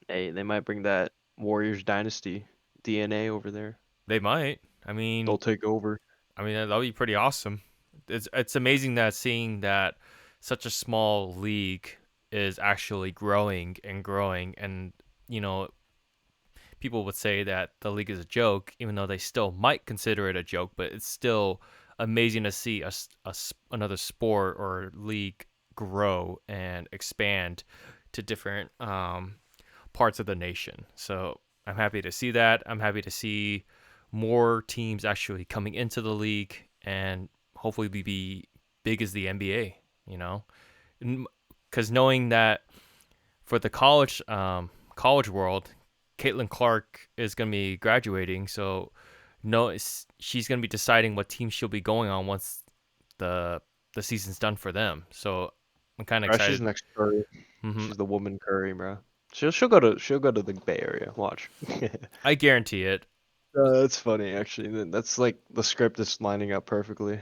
hey, they might bring that Warriors dynasty DNA over there. They might. They'll take over. That'll be pretty awesome. It's amazing that seeing that such a small league is actually growing and growing, and you know people would say that the league is a joke, even though they still might consider it a joke. But it's still amazing to see another sport or league grow and expand to different parts of the nation. So I'm happy to see that. I'm happy to see more teams actually coming into the league and hopefully be big as the NBA. You know, because knowing that for the college world, Caitlin Clark is going to be graduating, so no, she's going to be deciding what team she'll be going on once the season's done for them. So I'm kind of Bro, she's excited. next Curry. Hmm She's the woman Curry, bro. She'll go to the Bay Area. Watch. I guarantee it. That's funny actually. That's like the script is lining up perfectly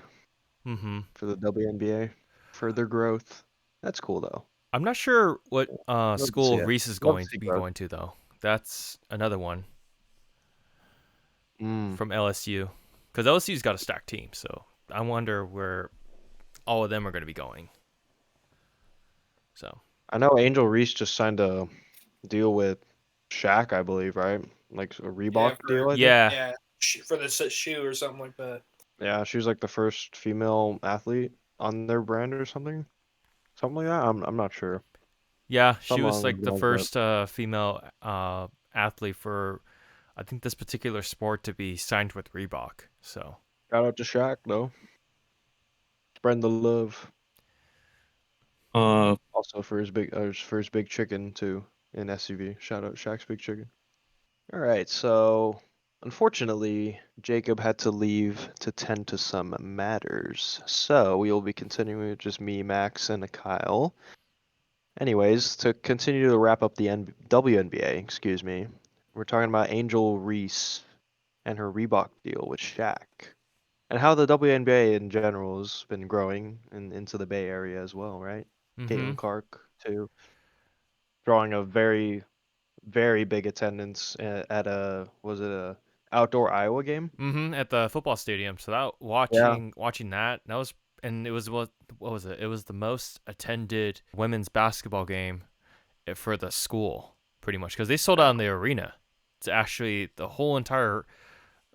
hmm for the WNBA. Further growth. That's cool though. I'm not sure what Love to see school it. Reese is Love to going see to be growth. going to though. That's another one Mm. from LSU, because LSU's got a stacked team. So I wonder where all of them are going to be going. So I know Angel Reese just signed a deal with Shaq, I believe, right? Like a Yeah, Reebok deal, for I think. yeah, yeah, for the shoe or something like that. Yeah, she was like the first female athlete on their brand or something. Something like that. I'm not sure. yeah, she Something was along like those the lines, but first female athlete for I think this particular sport to be signed with Reebok. So shout out to Shaq though. Spreading the love. Uh, Also for his big chicken too in SUV. Shout out Shaq's big chicken. All right, so unfortunately, Jacob had to leave to tend to some matters. So we will be continuing with just me, Max, and Kyle. Anyways, to continue to wrap up the WNBA, excuse me, we're talking about Angel Reese and her Reebok deal with Shaq, and how the WNBA in general has been growing into the Bay Area as well, right? hmm Caitlin Clark too, drawing a very, very big attendance at a was it a outdoor Iowa game? at the football stadium. So that Yeah, watching that was, and it was what was it? It was the most attended women's basketball game for the school, pretty much, because they sold out in the arena. It's actually the whole entire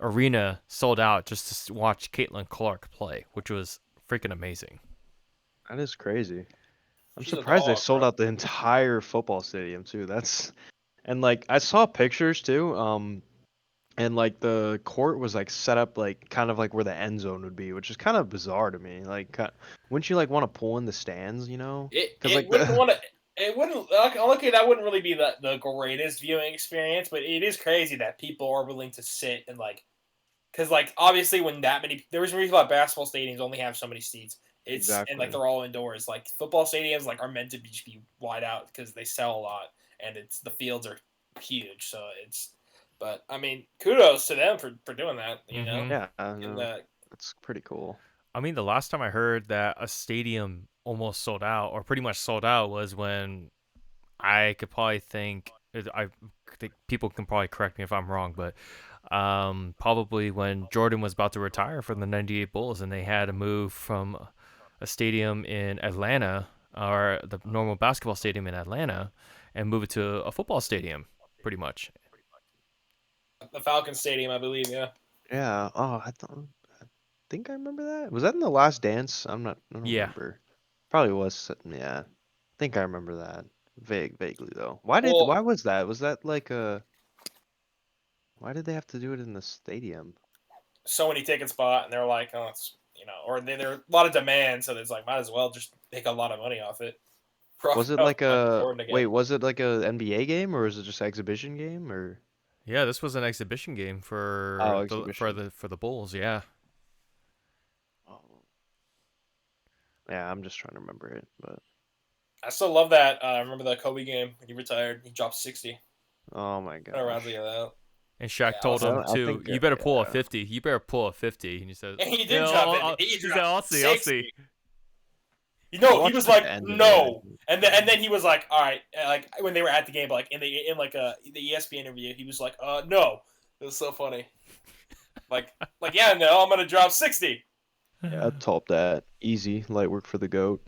arena sold out just to watch Caitlin Clark play, which was freaking amazing. that is crazy. I'm She's a surprised they dog, sold bro. out the entire football stadium too. That's and like I saw pictures too. and like the court was like set up like kind of like where the end zone would be, which is kind of bizarre to me. Like, wouldn't you like want to pull in the stands, you know? Because It like wouldn't the want to. It wouldn't. Okay, that wouldn't really be the greatest viewing experience, but it is crazy that people are willing to sit and like, because like obviously when that many, there was a reason why basketball stadiums only have so many seats. And like exactly. they're all indoors. Like football stadiums like are meant to be wide out because they sell a lot and it's the fields are huge. So it's, but I mean, kudos to them for doing that. You know, Mhm. Yeah, I and know. That's pretty cool. I mean, the last time I heard that a stadium almost sold out or pretty much sold out was when I could probably think I think people can probably correct me if I'm wrong, but probably when Jordan was about to retire from the '98 Bulls and they had to move from a stadium in Atlanta or the normal basketball stadium in Atlanta and move it to a football stadium, pretty much. the Falcon Stadium, I believe. Yeah. Yeah. Oh, I think I remember that. Was that in The Last Dance? I don't Yeah. remember. Probably was. Yeah. I think I remember that. Vaguely though. Well, Why was that? Was that like a why did they have to do it in the stadium? so many tickets bought, and they're like, oh, it's or there are a lot of demand, so there's like, might as well just make a lot of money off it. Was Profit it off like Michael a Jordan again. wait, was it like a NBA game or was it just exhibition game or Yeah, this was an exhibition game oh, for exhibition. for the Bulls, yeah. Oh. Yeah, I'm just trying to remember it, but I still love that. I remember that Kobe game when he retired. He dropped 60. oh my I reminds me gosh. of that. And Shaq Yeah, I told was. him I too, think you better pull a yeah. 50. You better pull a 50. And he said, And he yeah, did drop it. He he said, dropped I'll see. 60. You I know, he watched was like like, the end of it. no. And then he was like, all right. Like when they were at the game, but like in like the ESPN interview, he was like, no. It was so funny. Like yeah, no, I'm gonna drop 60. Yeah, I topped that. Easy, light work for the GOAT.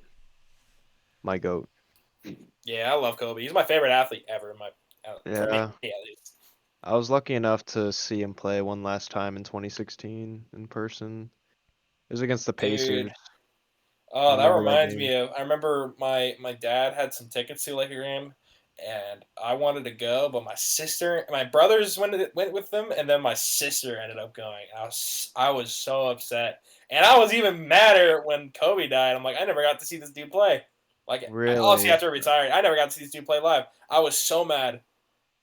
My GOAT. Yeah, I love Kobe. He's my favorite athlete ever. For me, Yeah. at least. I was lucky enough to see him play one last time in 2016 in person. It was against the Dude. Pacers. I Oh, that remember that reminds game. me of. I remember my dad had some tickets to like a game, and I wanted to go, but my brothers went with them, and then my sister ended up going. I was so upset, and I was even madder when Kobe died. I'm like, I never got to see this dude play. Like, obviously Really? after he retired, I never got to see this dude play live. I was so mad,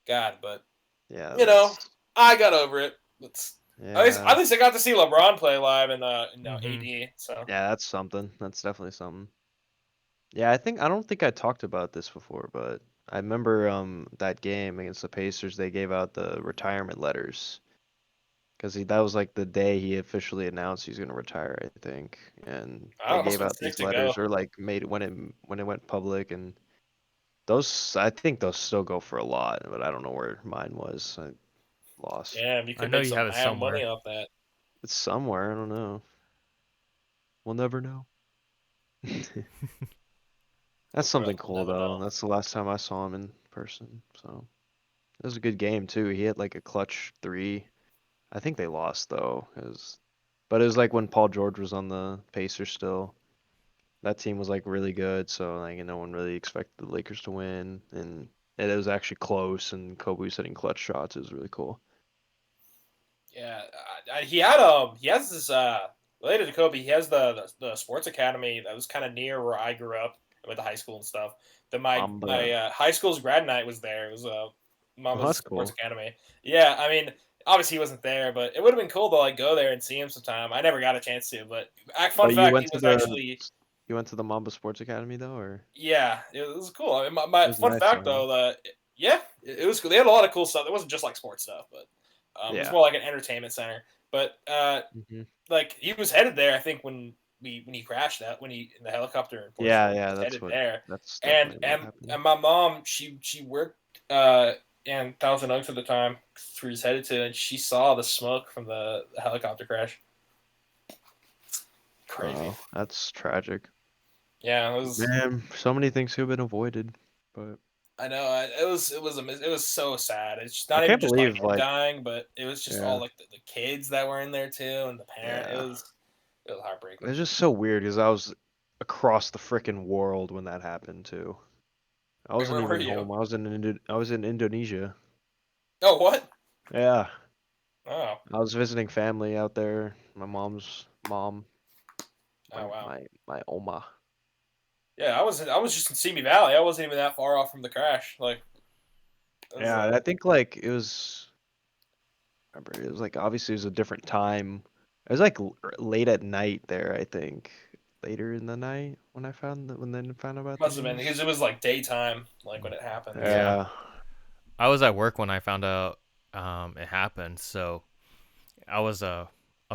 God, but Yeah, you know, that's I got over it. It's, yeah. at least I got to see LeBron play live in Hmm. AD. So Yeah, that's something. That's definitely something. Yeah, I don't think I talked about this before, but I remember that game against the Pacers, they gave out the retirement letters because that was like the day he officially announced he's going to retire, I think. And they I must gave have been out sick these to go. letters or like made it when it went public and those I think those still go for a lot, but I don't know where mine was. I lost. Damn, you I could know make you some have it mad money somewhere. off that. It's somewhere, I don't know. We'll never know. That's Bro, something we'll cool never though. know. That's the last time I saw him in person. So it was a good game too. He had like a clutch three. I think they lost though, but it was like when Paul George was on the Pacers still. That team was like really good, so like no one really expected the Lakers to win, and it was actually close. And Kobe was hitting clutch shots. It was really cool. Yeah, he has this related to Kobe. He has the sports academy that was kind of near where I grew up with the high school and stuff. That my Mamba. high school's grad night was there. It was Oh, Mamba's that's Sports cool. Academy. Yeah, I mean, obviously he wasn't there, but it would have been cool to like go there and see him sometime. I never got a chance to, but fun But you fact, went he to was actually. the Mamba Sports Academy though, or Yeah, it was cool. I mean, it my was fun nice fact though. though, yeah, it was cool. They had a lot of cool stuff. It wasn't just like sports stuff, but it was Yeah. more like an entertainment center. But Hmm. like he was headed there, I think when he crashed that when he in the helicopter in Yeah, Portugal, he yeah. was headed there. That's And definitely what and happened. and my mom, she worked in Thousand Oaks at the time. Where he was headed to, and she saw the smoke from the helicopter crash. Crazy. Oh, that's tragic. Yeah, it was. Man, so many things could have been avoided, but I know it was so sad. It's just I not even can't just like believe him like dying, but it was just all yeah, like the kids that were in there too, and the parent. yeah. It was heartbreaking. It's just so weird because I was across the freaking world when that happened too. I Wait, wasn't where were even you? home. I was in Indonesia. Oh, what? Yeah. Oh, I was visiting family out there. My mom's mom, oh wow. my oma. Yeah, I was just in Simi Valley. I wasn't even that far off from the crash. Like, it was, Yeah, and I think like it was. Remember, it was like obviously it was a different time. It was like late at night there. I think later in the night when they found out about the must have been because news. it was like daytime, like when it happened. So. Yeah. Yeah. I was at work when I found out it happened. So I was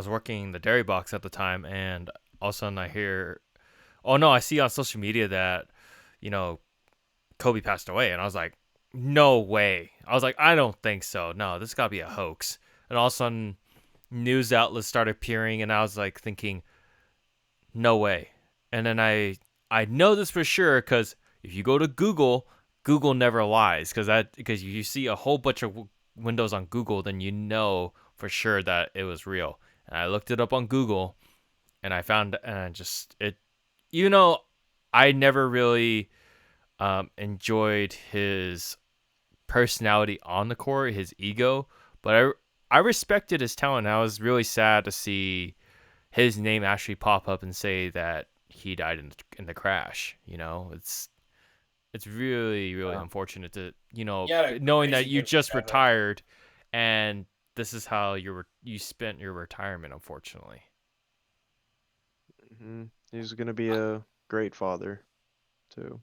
working the dairy box at the time, and all of a sudden I hear, oh no, I see on social media that you know Kobe passed away, and I was like, no way. I was like, I don't think so. No, this got to be a hoax. And all of a sudden, news outlets started appearing, and I was like thinking, no way. And then I know this for sure because if you go to Google, Google never lies because you see a whole bunch of windows on Google, then you know for sure that it was real. And I looked it up on Google, and I found and I just it, you know, I never really enjoyed his personality on the court, his ego, but I respected his talent. I was really sad to see his name actually pop up and say that he died in the crash. You know, it's really Yeah. unfortunate to He had a knowing that crazy you game just together. retired and this is how you spent your retirement. Unfortunately, He's gonna be a great father too.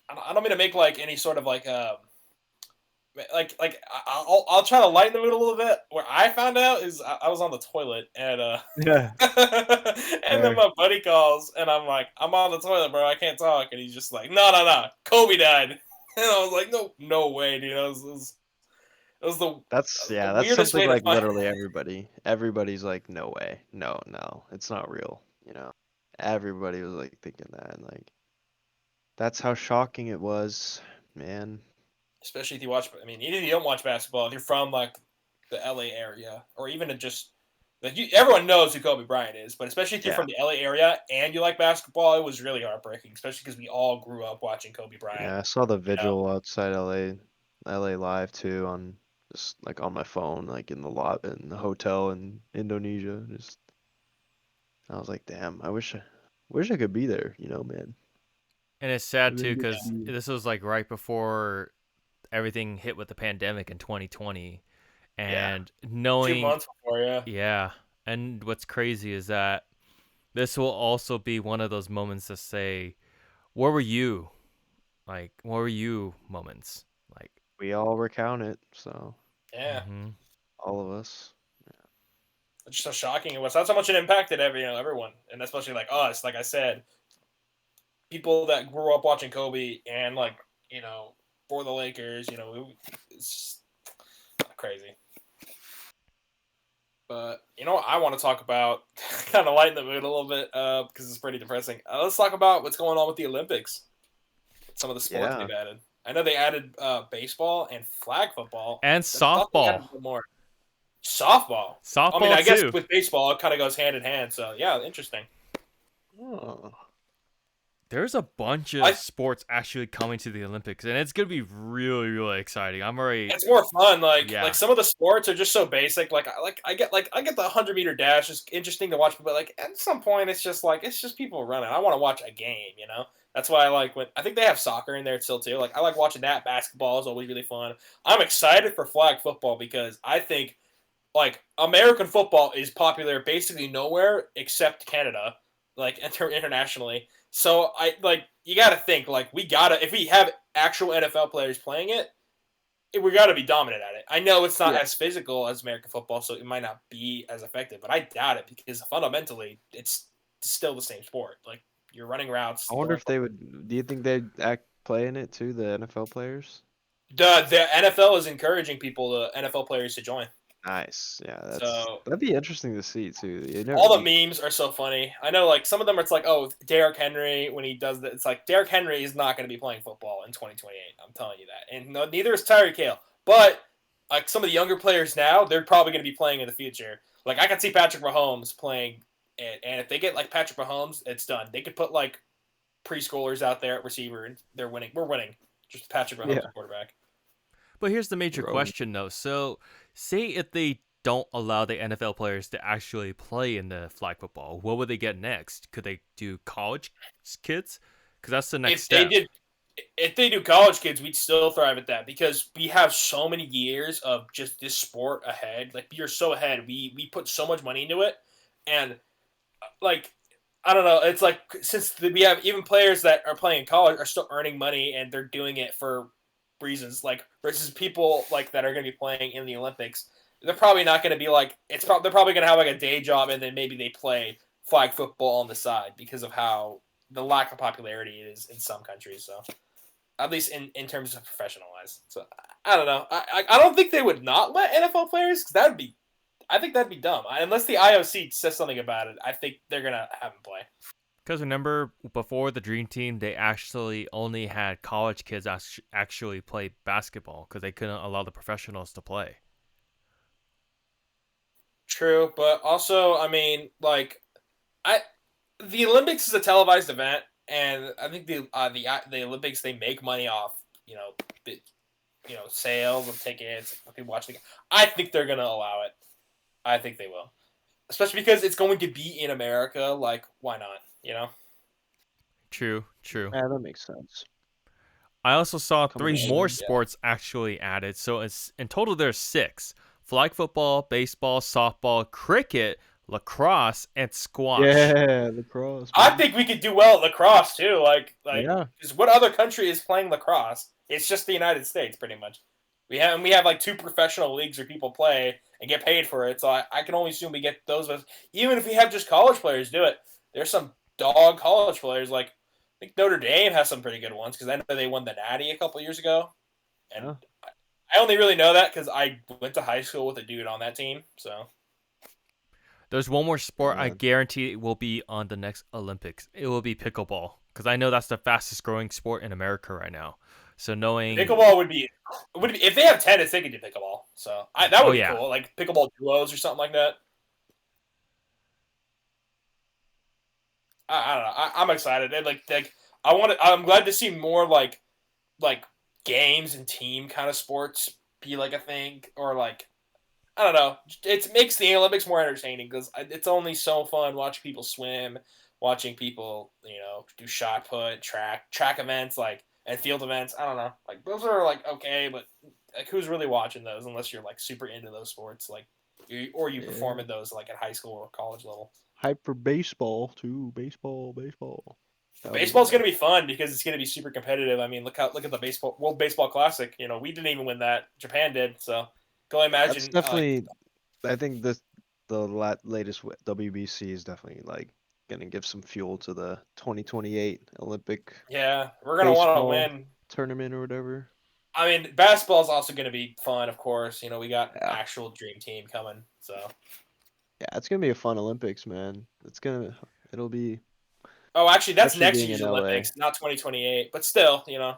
I don't mean to make like any sort of like I'll try to lighten the mood a little bit. Where I found out is I was on the toilet and Yeah. and then my buddy calls and I'm like, I'm on the toilet, bro. I can't talk. And he's just like, no, Kobe died. And I was like, no way, dude. It was the That's weirdest something way to like find. literally everybody. Everybody's like, no way, no, it's not real. Everybody was like thinking that, and like that's how shocking it was, man. Especially if you watch. I mean, even if you don't watch basketball, if you're from like the LA area, or even just like everyone knows who Kobe Bryant is, but especially if you're Yeah, from the LA area and you like basketball, it was really heartbreaking. Especially because we all grew up watching Kobe Bryant. yeah. I saw the You know, vigil outside LA Live too on just like on my phone, like in the lot in the hotel in Indonesia. Just I was like, damn, wish I could be there, man. and it's sad And too then get to because see. this was like right before everything hit with the pandemic in 2020, Yeah, and 2 months before, yeah. yeah, and what's crazy is that this will also be one of those moments to say, where were you? Like, where were you moments? Like, we all recount it, so Yeah. mm-hmm. all of us. It's just how shocking it was. That's how much it impacted everyone, and especially like us. Like I said, people that grew up watching Kobe and for the Lakers. It's crazy. But I want to talk about kind of lighten the mood a little bit because it's pretty depressing. Let's talk about what's going on with the Olympics. Some of the sports Yeah, they've added. I know they added baseball and flag football. And I thought they added softball, more. Softball. I mean, softball I guess too. with baseball it kind of goes hand in hand. So yeah, interesting. oh, There's a bunch I of sports actually coming to the Olympics, and it's gonna be really exciting. I'm already, It's more fun. Like yeah, some of the sports are just so basic. I get the 100-meter dash. It's interesting to watch, but like at some point it's just people running. I want to watch a game. That's why I like when I think they have soccer in there still too. Like I like watching that. Basketball is always really fun. I'm excited for flag football because I think like American football is popular basically nowhere except Canada, like internationally. So I like you got to think like we gotta if we have actual NFL players playing it we got to be dominant at it. I know it's not yeah. as physical as American football, so it might not be as effective, but I doubt it because fundamentally it's still the same sport. Like you're running routes, I wonder throwing. if they would. Do you think they'd act play in it too? The NFL players. The NFL is encouraging NFL players to join. Nice. Yeah, So that'd be interesting to see too. You never. all the memes are so funny. I know, like some of them, it's like, oh, Derrick Henry when he does that. It's like Derrick Henry is not going to be playing football in 2028. I'm telling you that, and no, neither is Tyreek Hill. But like some of the younger players now, they're probably going to be playing in the future. Like I can see Patrick Mahomes playing, and if they get like Patrick Mahomes, it's done. They could put like preschoolers out there at receiver, and they're winning. We're winning. Just Patrick Mahomes Yeah. at quarterback. But here's the major Road. question, though. So, say if they don't allow the NFL players to actually play in the flag football, what would they get next? Could they do college kids? Because that's the next step. If they do college kids, we'd still thrive at that because we have so many years of just this sport ahead. Like we are so ahead. We put so much money into it, and like I don't know. It's like since we have even players that are playing in college are still earning money and they're doing it for reasons like versus people like that are going to be playing in the Olympics. They're probably not going to be like they're probably going to have like a day job and then maybe they play flag football on the side because of how the lack of popularity is in some countries. So at least in terms of professionalized. So I don't know. I don't think they would not let NFL players because I think that'd be dumb unless the IOC says something about it. I think they're gonna have them play. Because remember, before the Dream Team, they actually only had college kids actually play basketball because they couldn't allow the professionals to play. True, but also I mean the Olympics is a televised event, and I think the Olympics they make money off sales of tickets. People watching. I think they're gonna allow it. I think they will, especially because it's going to be in America. Like, why not? True. Yeah, that makes sense. I also saw Coming 3 more soon, yeah. sports actually added. So it's in total there's 6: flag football, baseball, softball, cricket, lacrosse, and squash. Yeah, lacrosse. I Man. think we could do well at lacrosse too. Yeah. Because what other country is playing lacrosse? It's just the United States, pretty much. We have like 2 professional leagues where people play and get paid for it. So I can only assume we get those. Even if we have just college players do it, there's some dog college players. Like I think Notre Dame has some pretty good ones because I know they won the Natty a couple years ago, and Yeah. I only really know that because I went to high school with a dude on that team. So There's one more sport I Yeah. guarantee it will be on the next Olympics. It will be pickleball because I know that's the fastest growing sport in America right now. So knowing pickleball would be if they have tennis, they could do pickleball. So that would be yeah. cool, like pickleball duos or something like that. I don't know. I'm excited. And like I'm glad to see more like games and team kind of sports be like a thing, or like I don't know. It makes the Olympics more entertaining because it's only so fun watching people swim, watching people do shot put, track events and field events. I don't know. Like those are like okay, but like who's really watching those unless you're like super into those sports, like you Yeah. perform in those like at high school or college level. Hype for baseball too. Baseball. Baseball's going to be fun because it's going to be super competitive. I mean, look at the World Baseball Classic. We didn't even win that. Japan did. So go imagine. That's definitely. I think the latest WBC is definitely like gonna give some fuel to the 2028 Olympic yeah, we're going to want to baseball win. tournament or whatever. I mean, basketball is also going to be fun, of course. We got Yeah. actual dream team coming. So Yeah, it's gonna be a fun Olympics, man. It'll be. oh, actually, that's Especially next being year's in LA. Olympics, not 2028. But still, Yeah.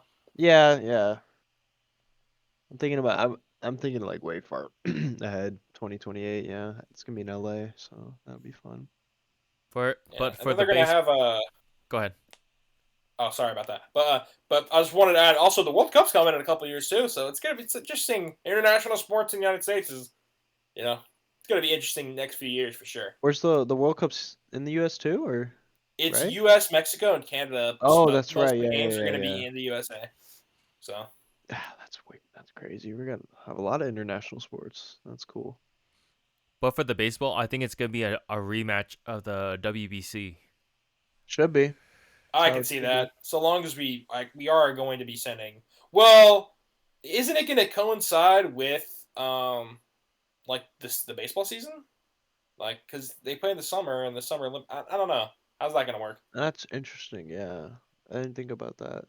I'm thinking like way far ahead. 2028. Yeah, it's gonna be in LA, so that'll be fun. Yeah. But And for then the they're going to base, have go ahead. Oh, sorry about that. But I just wanted to add also the World Cup's coming in a couple of years too, so it's gonna be interesting. International sports in the United States is, it's gonna be interesting next few years for sure. Where's the World Cup's in the U.S. too, or? It's Right? U.S., Mexico, and Canada. Oh, that's Most right. of the Yeah, games yeah, are gonna yeah. be in the USA. So That's crazy. We're gonna have a lot of international sports. That's cool. But for the baseball, I think it's gonna be a rematch of the WBC. Should be. I how can it see should be. that. So long as we are going to be sending. Well, isn't it going to coincide with like the baseball season? Like, because they play in the summer and the summer. I don't know. How's that gonna work? That's interesting. Yeah, I didn't think about that.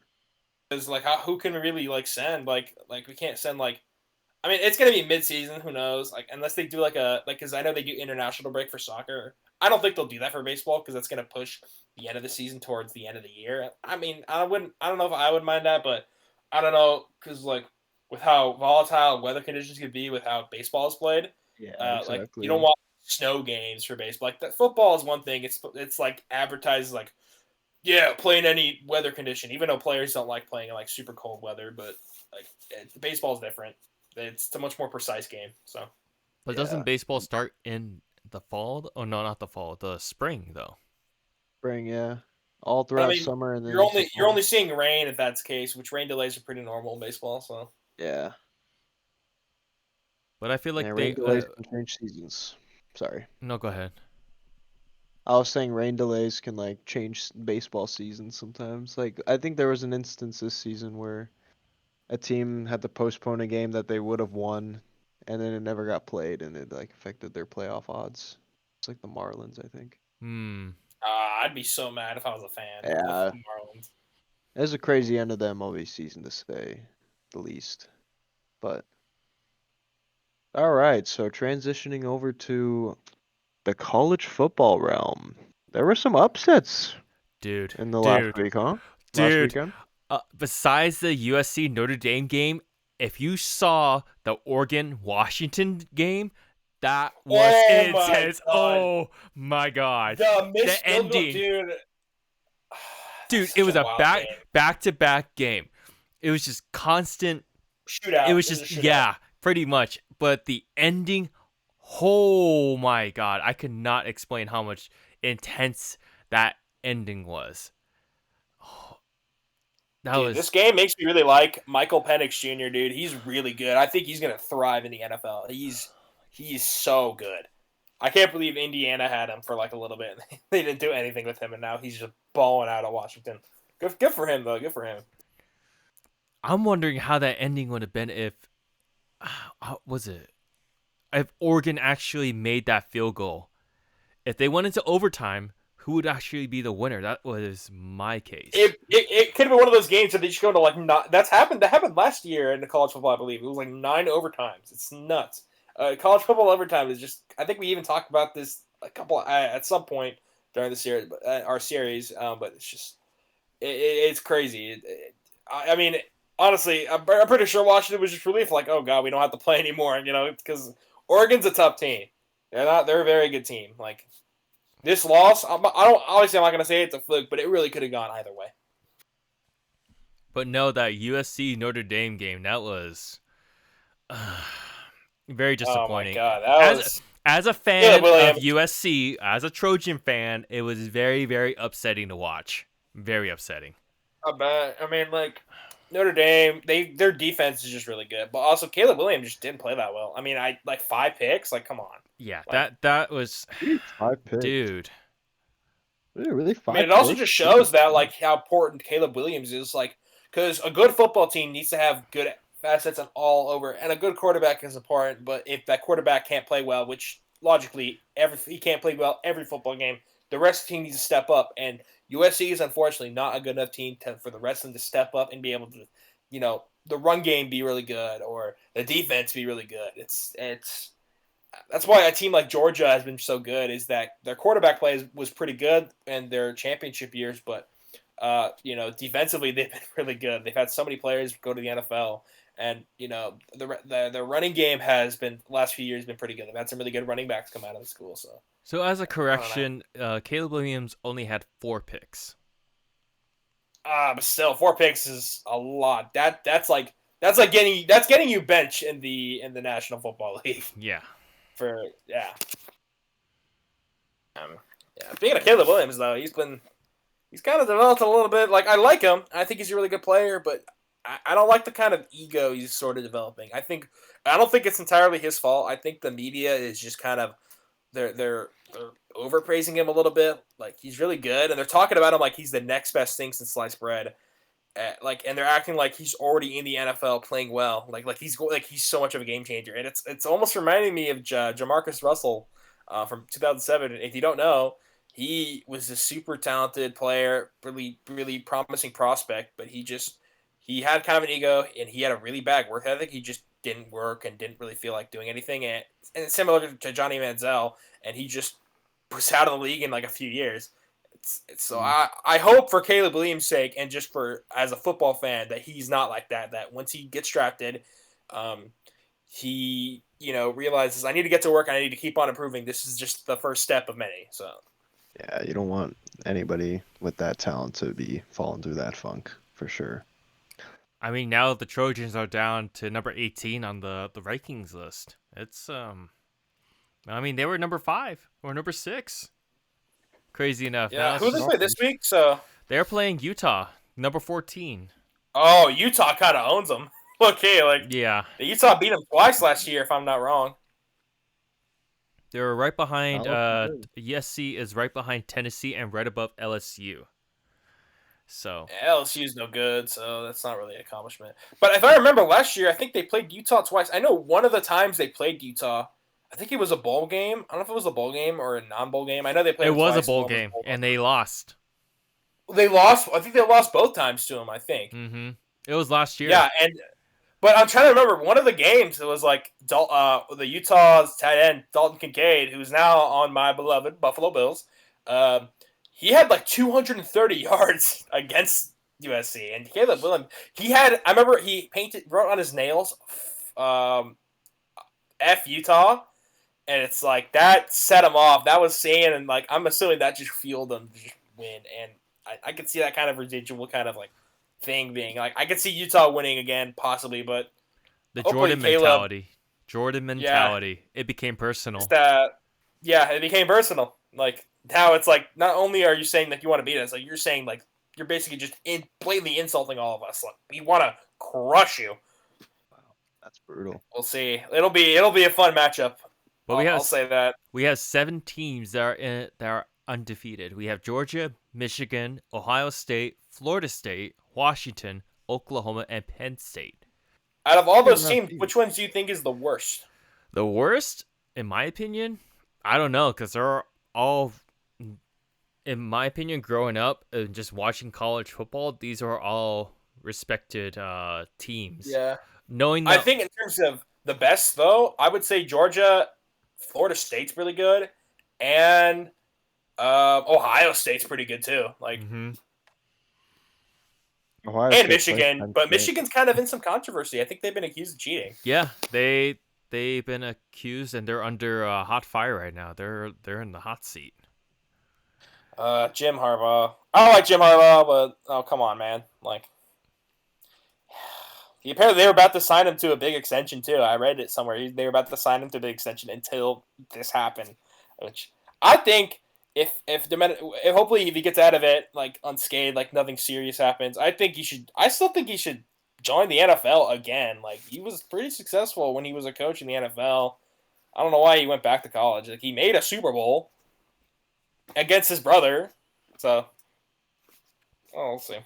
Because like, who can we really send? Like we can't send like. I mean, it's gonna be mid-season. Who knows? Like, unless they do because I know they do international break for soccer. I don't think they'll do that for baseball because that's gonna push the end of the season towards the end of the year. I mean, I don't know if I would mind that, but I don't know because like with how volatile weather conditions could be with how baseball is played. Yeah, Like exactly. you don't want snow games for baseball. Like that football is one thing. It's like advertised like Yeah, play in any weather condition, even though players don't like playing in like super cold weather, but like baseball's different. It's a much more precise game. So But Yeah. doesn't baseball start in the fall? Oh no, not the fall, the spring though. Spring, yeah. All but I throughout mean, summer and then you're into only you're fall. only seeing rain if that's the case, which rain delays are pretty normal in baseball. So Yeah. But I feel Yeah, like rain they delays can change seasons. Sorry. no, go ahead. I was saying rain delays can like change baseball seasons sometimes. Like I think there was an instance this season where a team had to postpone a game that they would have won, and then it never got played, and it like affected their playoff odds. It's like the Marlins, I think. Hmm. I'd be so mad if I was a fan of Yeah, the Marlins. it was a crazy end of the MLB season to say the least. But all right, so transitioning over to the college football realm, there were some upsets Dude, in the last dude, week, huh? Last dude. weekend. Besides the USC Notre Dame game, if you saw the Oregon Washington game, that was Oh my intense. god, Oh my god, the missed the field goal, ending, dude. dude. That's It such was a a wild game. back to back game. It was just constant. It Shootout. was It was a just shootout. yeah, pretty much. But the ending, oh my god, I could not explain how much intense that ending was. That Dude, this was game makes me really like Michael Penix Jr., dude. He's really good. I think he's gonna thrive in the NFL. He's so good. I can't believe Indiana had him for like a little bit. They didn't do anything with him, and now he's just balling out of Washington. Good for him, though. Good for him. I'm wondering how that ending would have been if how was it? If Oregon actually made that field goal. If they went into overtime, who would actually be the winner? That was my case. It could have been one of those games that they just go to like not. That's happened. That happened last year in the college football. I believe it was like 9 overtimes. It's nuts. College football overtime is just. I think we even talked about this a couple at some point during the series, our series. But it's just it's crazy. I mean, honestly, I'm pretty sure Washington was just relieved, like, oh god, we don't have to play anymore, because Oregon's a tough team. They're a very good team. Like this loss, I don't obviously I'm not gonna say it's a fluke, but it really could have gone either way. But no, that USC Notre Dame game, that was very Oh my disappointing. god, that As was as a Caleb fan of Williams. USC, as a Trojan fan, it was very, very upsetting to watch. Very upsetting. I bet. I mean, like Notre Dame, their defense is just really good, but also Caleb Williams just didn't play that well. I mean, I like 5 picks. Like, come on. Yeah, Like, that was, 5 picks. dude. Really, I mean, 5 it also picks? just shows that like how important Caleb Williams is. Like, because a good football team needs to have good assets and all over, and a good quarterback is important. But if that quarterback can't play well, which logically he can't play well every football game, the rest of the team needs to step up. And USC is unfortunately not a good enough team for the rest of them to step up and be able to, the run game be really good or the defense be really good. It's that's why a team like Georgia has been so good, is that their quarterback play was pretty good in their championship years, but defensively they've been really good. They've had so many players go to the NFL, and the running game has been last few years been pretty good. They've had some really good running backs come out of the school. So as a I don't know. correction, Caleb Williams only had 4 picks. But still, 4 picks is a lot. That's getting you bench in the National Football League. Yeah. Yeah. Speaking of Caleb Williams, though, he's kind of developed a little bit. Like, I like him. I think he's a really good player, but I don't like the kind of ego he's sort of developing. I don't think it's entirely his fault. I think the media is just kind of they're overpraising him a little bit. Like, he's really good, and they're talking about him like he's the next best thing since sliced bread. And they're acting like he's already in the NFL playing well. Like he's so much of a game changer, and it's almost reminding me of Jamarcus Russell from 2007. If you don't know, he was a super talented player, really really promising prospect, but he had kind of an ego, and he had a really bad work ethic. He just didn't work and didn't really feel like doing anything. And similar to Johnny Manziel, and he just was out of the league in like a few years. So I hope for Caleb Williams' sake, and just for as a football fan, that he's not like that. That once he gets drafted, he realizes I need to get to work. I need to keep on improving. This is just the first step of many. So Yeah, you don't want anybody with that talent to be falling through that funk for sure. I mean, now the Trojans are down to number 18 on the rankings list. It's I mean, they were number 5 or number 6. Crazy enough. Yeah, Now who it's they just, play this week? So, they're playing Utah, number 14. oh, Utah kind of owns them. Okay, like Yeah, Utah beat them twice last year, if I'm not wrong. they're right behind. Not looking good. USC is right behind Tennessee and right above LSU. So LSU's no good, so that's not really an accomplishment. But if I remember last year, I think they played Utah twice. I know one of the times they played Utah, I think it was a bowl game. I don't know if it was a bowl game or a non-bowl game. I know they played it them was a twice. bowl One was game, and they lost. They lost. I think they lost both times to them. I think. Mm-hmm. It was last year. Yeah, but I'm trying to remember one of the games. It was like the Utah's tight end Dalton Kincaid, who's now on my beloved Buffalo Bills. He had like 230 yards against USC, and Caleb Williams. He had. I remember he wrote on his nails, "F Utah," and it's like that set him off. That was saying, and like I'm assuming that just fueled them to just win. And I could see that kind of residual kind of like thing being like I could see Utah winning again possibly, but The hopefully Jordan Caleb- mentality. Jordan mentality. It became personal. it's that it became personal. Like now it's like not only are you saying that you want to beat us, like you're saying like you're basically just blatantly insulting all of us. Like we want to crush you. That's brutal. We'll see. It'll be a fun matchup. But I'll say that. we have 7 teams that are undefeated. We have Georgia, Michigan, Ohio State, Florida State, Washington, Oklahoma, and Penn State. Out of all those Good enough teams, team. which ones do you think is the worst? The worst, in my opinion, I don't know, because they're all, in my opinion, growing up and just watching college football, these are all respected teams. Yeah. Knowing I that, think in terms of the best, though, I would say Georgia, Florida State's really good, and Ohio State's pretty good too. Like Mhm. Ohio and State plays Michigan, Penn but State. Michigan's kind of in some controversy. I think they've been accused of cheating. Yeah, they've been accused and they're under hot fire right now. They're in the hot seat. Jim Harbaugh. I don't like Jim Harbaugh, but oh come on, man! Like apparently they were about to sign him to a big extension too. I read it somewhere. They were about to sign him to a big extension until this happened, which I think. If hopefully if he gets out of it like unscathed, like nothing serious happens, I still think he should join the NFL again. Like he was pretty successful when he was a coach in the NFL. I don't know why he went back to college. Like he made a Super Bowl against his brother. So we'll see.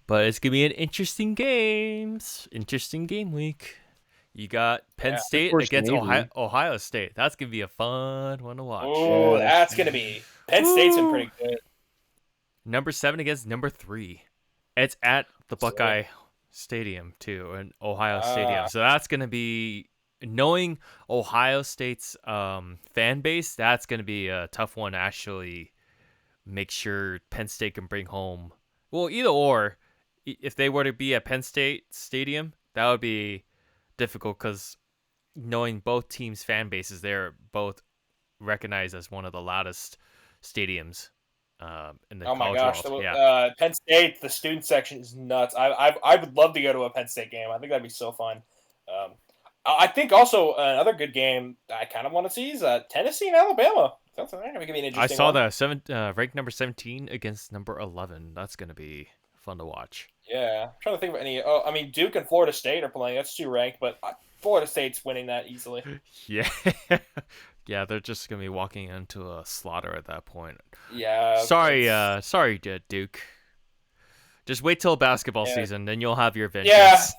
But it's gonna be an interesting game week. You got Penn Yeah. State Of course, against Navy. Ohio State. That's gonna be a fun one to watch. Oh, Yeah. that's gonna be Penn State's been pretty good. Number 7 against number 3. It's at the Sweet. Buckeye Stadium too, in Ohio Stadium. So that's gonna be, knowing Ohio State's fan base, that's gonna be a tough one to actually make sure Penn State can bring home. Well, either or, if they were to be at Penn State Stadium, that would be difficult because knowing both teams' fan bases, they're both recognized as one of the loudest stadiums in the Oh my college gosh, world. Yeah. Penn State, the student section is nuts. I would love to go to a Penn State game. I think that'd be so fun. I think also another good game I kind of want to see is Tennessee and Alabama. That's going to be an I interesting saw one. ranked number 17 against number 11. That's going to be fun to watch. Yeah, I'm trying to think of any. Oh, I mean, Duke and Florida State are playing. That's 2 ranked, but Florida State's winning that easily. Yeah. Yeah, they're just going to be walking into a slaughter at that point. Yeah. Sorry, Duke. Just wait till basketball Yeah. season, then you'll have your vengeance.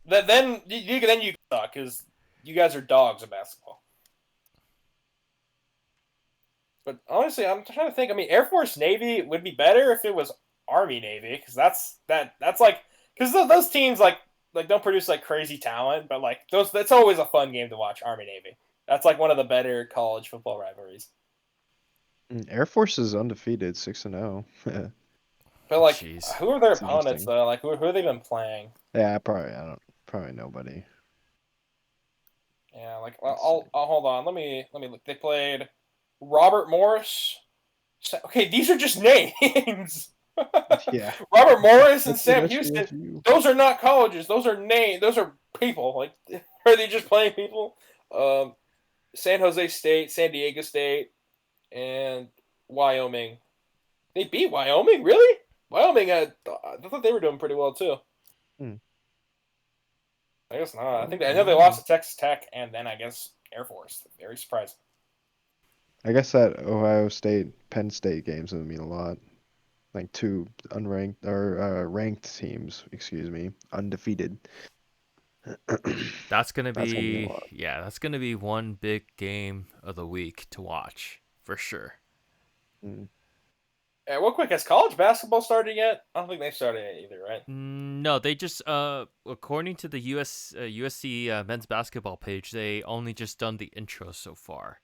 Yeah. Then you suck because you guys are dogs at basketball. But honestly, I'm trying to think. I mean, Air Force Navy would be better if it was Army Navy because that's like because those teams like don't produce like crazy talent, but like that's always a fun game to watch. Army Navy. That's like one of the better college football rivalries. Air Force is undefeated, 6-0. But like, Jeez. who are their That's opponents interesting. though? Like, who have they been playing? Yeah, probably nobody. Yeah, like I'll hold on. Let me look. They played Robert Morris, Okay, these are just names. Yeah. Robert Morris and That's Sam what Houston. SDSU. Those are not colleges. Those are names. Those are people. Like, are they just playing people? San Jose State, San Diego State, and Wyoming. They beat Wyoming, really? Wyoming. I thought they were doing pretty well too. Hmm. I guess not. I know they Okay. lost to Texas Tech, and then I guess Air Force. Very surprising. I guess that Ohio State Penn State game's gonna mean a lot. Like two unranked or ranked teams, excuse me, undefeated. That's gonna That's gonna mean a be lot. that's gonna be one big game of the week to watch for sure. Mm. Real quick, has college basketball started yet? I don't think they've started yet either, right? No, they just according to the USC men's basketball page, they only just done the intro so far.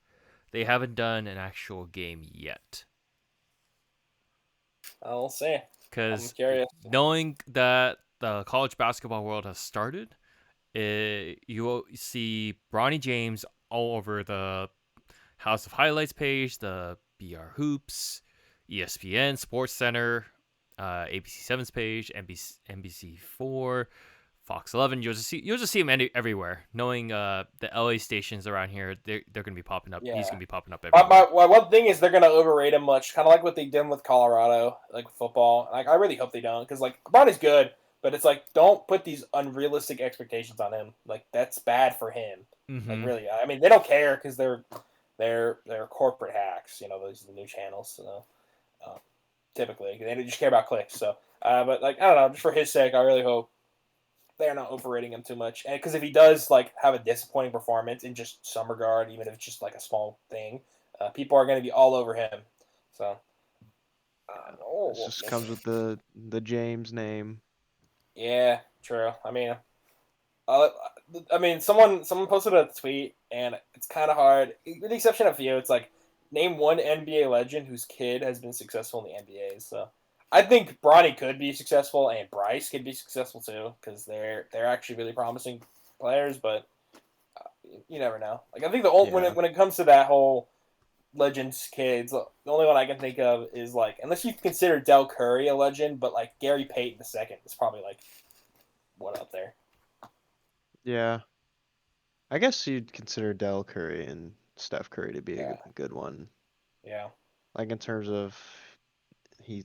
They haven't done an actual game yet. I'll see. I'm Because curious. knowing that the college basketball world has started, you will see Bronny James all over the House of Highlights page, the BR Hoops, ESPN, Sports Center, ABC 7's page, NBC 4, Fox 11. You'll just see him everywhere. Knowing the LA stations around here, they're gonna be popping up. Yeah. He's gonna be popping up My, everywhere. my one thing is they're gonna overrate him much, kind of like what they did with Colorado, like football. Like I really hope they don't, because like Bronny's good, but it's like don't put these unrealistic expectations on him. Like that's bad for him. Like really, I mean they don't care because they're corporate hacks. You know, those are the new channels. So typically they just care about clicks. So, but like I don't know, just for his sake, I really hope they're not overrating him too much. And because if he does like have a disappointing performance in just some regard, even if it's just like a small thing, people are going to be all over him. So, This just comes with the James name. yeah, true. Uh, someone posted a tweet, and it's kind of hard, with the exception of a few. It's like name one NBA legend whose kid has been successful in the NBA. So I think Bronny could be successful, and Bryce could be successful too, because they're actually really promising players. But you never know. Like I think the only Yeah. when it comes to that whole legends kids, the only one I can think of is like, unless you consider Del Curry a legend, but like Gary Payton II is probably like one up there. Yeah. I guess you'd consider Del Curry and Steph Curry to be Yeah. a good one. Yeah. Like in terms of we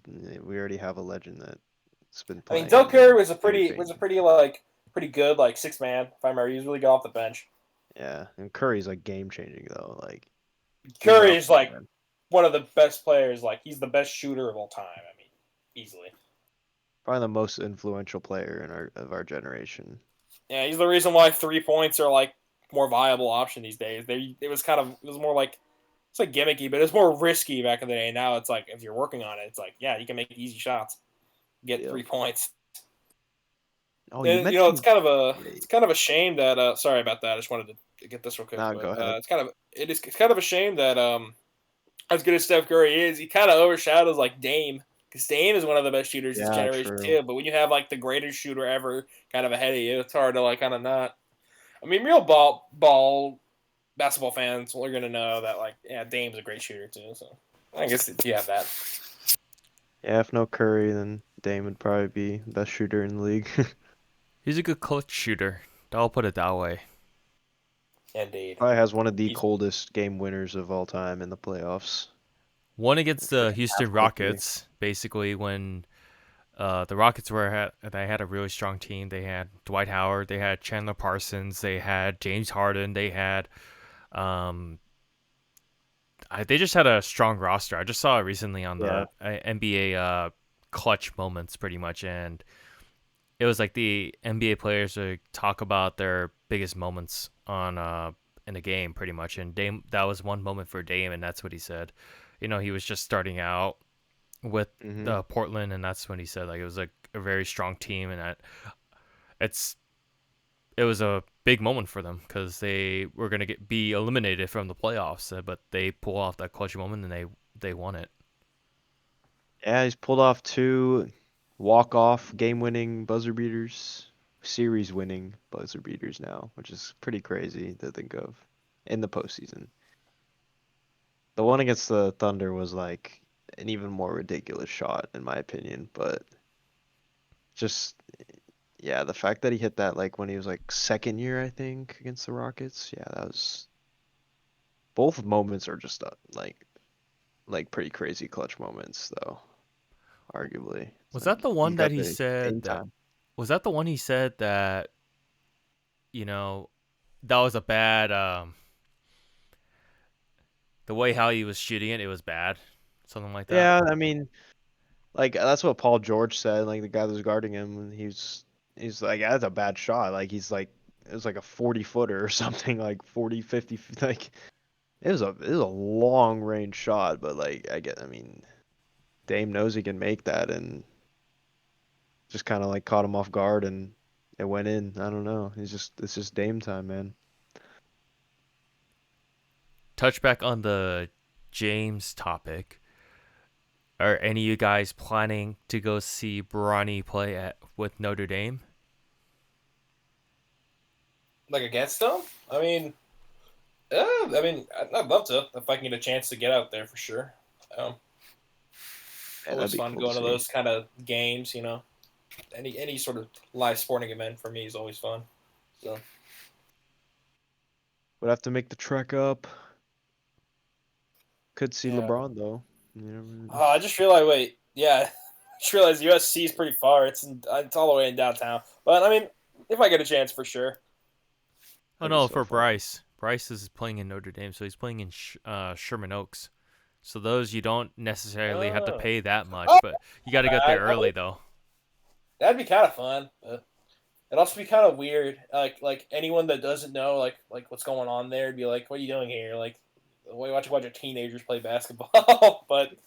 already have a legend that's been I mean, playing. Del Curry was Gary a Payton. pretty good like six man. If I remember, he was really good off the bench. Yeah, and Curry's like game changing though. Like he's Curry up is like there. one of the best players. Like he's the best shooter of all time. I mean, easily. Probably the most influential player in our generation. Yeah, he's the reason why 3 points are like more viable option these days. It was more like it's like gimmicky, but it's more risky back in the day. Now it's like if you're working on it, it's like yeah, you can make easy shots, get Yep. 3 points. Oh, you And, mentioned it's kind of a shame that sorry about that. I just wanted to get this real quick. Nah, But, go ahead. it's kind of a shame that as good as Steph Curry is, he kind of overshadows like Dame, because Dame is one of the best shooters this Yeah, generation true. too. But when you have like the greatest shooter ever kind of ahead of you, it's hard to like kind of not. I mean, real ball basketball fans are gonna know that like yeah, Dame's a great shooter too. So I guess you have that. Yeah, if no Curry, then Dame would probably be the best shooter in the league. He's a good clutch shooter. I'll put it that way. Indeed. Probably has one of the He's- coldest game winners of all time in the playoffs. One against the Freaking Houston half court three. Rockets, basically when the Rockets they had a really strong team. They had Dwight Howard, they had Chandler Parsons, they had James Harden, they had they just had a strong roster. I just saw it recently on the NBA clutch moments pretty much, and it was like the NBA players would talk about their biggest moments on in the game pretty much, and Dame, that was one moment for Dame, and that's what he said. You know, he was just starting out with Portland, and that's when he said like it was like a very strong team, and that it was a big moment for them because they were gonna be eliminated from the playoffs, but they pull off that clutch moment and they won it. Yeah, he's pulled off two walk-off game-winning buzzer beaters, series-winning buzzer beaters now, which is pretty crazy to think of in the postseason. The one against the Thunder was like an even more ridiculous shot in my opinion. But just yeah, the fact that he hit that like when he was like second year, I think, against the Rockets. Yeah, that was both moments are just like pretty crazy clutch moments though, arguably. It's Was like that the he one that got he the game said that? time. Was that the one he said that? That was a bad. The way how he was shooting it, it was bad. Something like that. Yeah, I mean, like that's what Paul George said. Like the guy that was guarding him, and he's like, yeah, that's a bad shot. Like he's like it was like a 40-footer or something, like 40, 50, like it was a long range shot. But like I mean, Dame knows he can make that, and just kind of like caught him off guard, and it went in. I don't know. It's just Dame time, man. Touch back on the James topic. Are any of you guys planning to go see Bronny play with Notre Dame? Like against them? I'd love to if I can get a chance to get out there for sure. Um, Yeah, that'd Always be fun cool to going to see. those kind of games. Any sort of live sporting event for me is always fun. So Would have to make the trek up. Could see yeah. LeBron though. You never. I just realized. Wait, yeah, I just realized USC is pretty far. It's all the way in downtown. But I mean, if I get a chance, for sure. Oh That'd be no, so for fun. Bryce. Bryce is playing in Notre Dame, so he's playing in Sherman Oaks. So those you don't necessarily have to Oh, pay that much, oh, but you got to get there early though. that'd be kind of fun. But it'd also be kind of weird. Like anyone that doesn't know like what's going on there, would be like, "What are you doing here?" Like, why watch a bunch of teenagers play basketball? But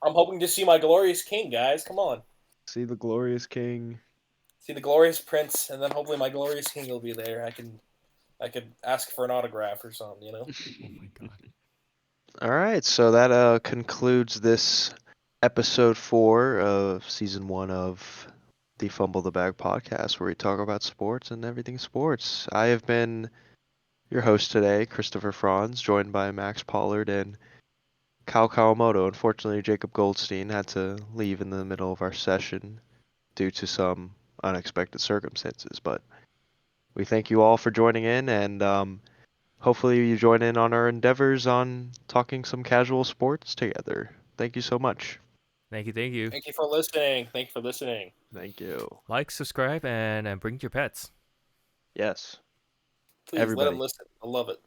I'm hoping to see my glorious king, guys. Come on. See the glorious king. See the glorious prince, and then hopefully my glorious king will be there. I could ask for an autograph or something. Oh my god. All right, so that concludes this episode 4 of season 1 of the Fumble the Bag podcast, where we talk about sports and everything sports. I have been your host today, Christopher Franz, joined by Max Pollard and Kyle Kawamoto. Unfortunately, Jacob Goldstein had to leave in the middle of our session due to some unexpected circumstances, but we thank you all for joining in, and hopefully you join in on our endeavors on talking some casual sports together. Thank you so much. Thank you, thank you. Thank you for listening. Thank you for listening. Thank you. Like, subscribe, and bring your pets. Yes. Please let Everybody. them listen. I love it.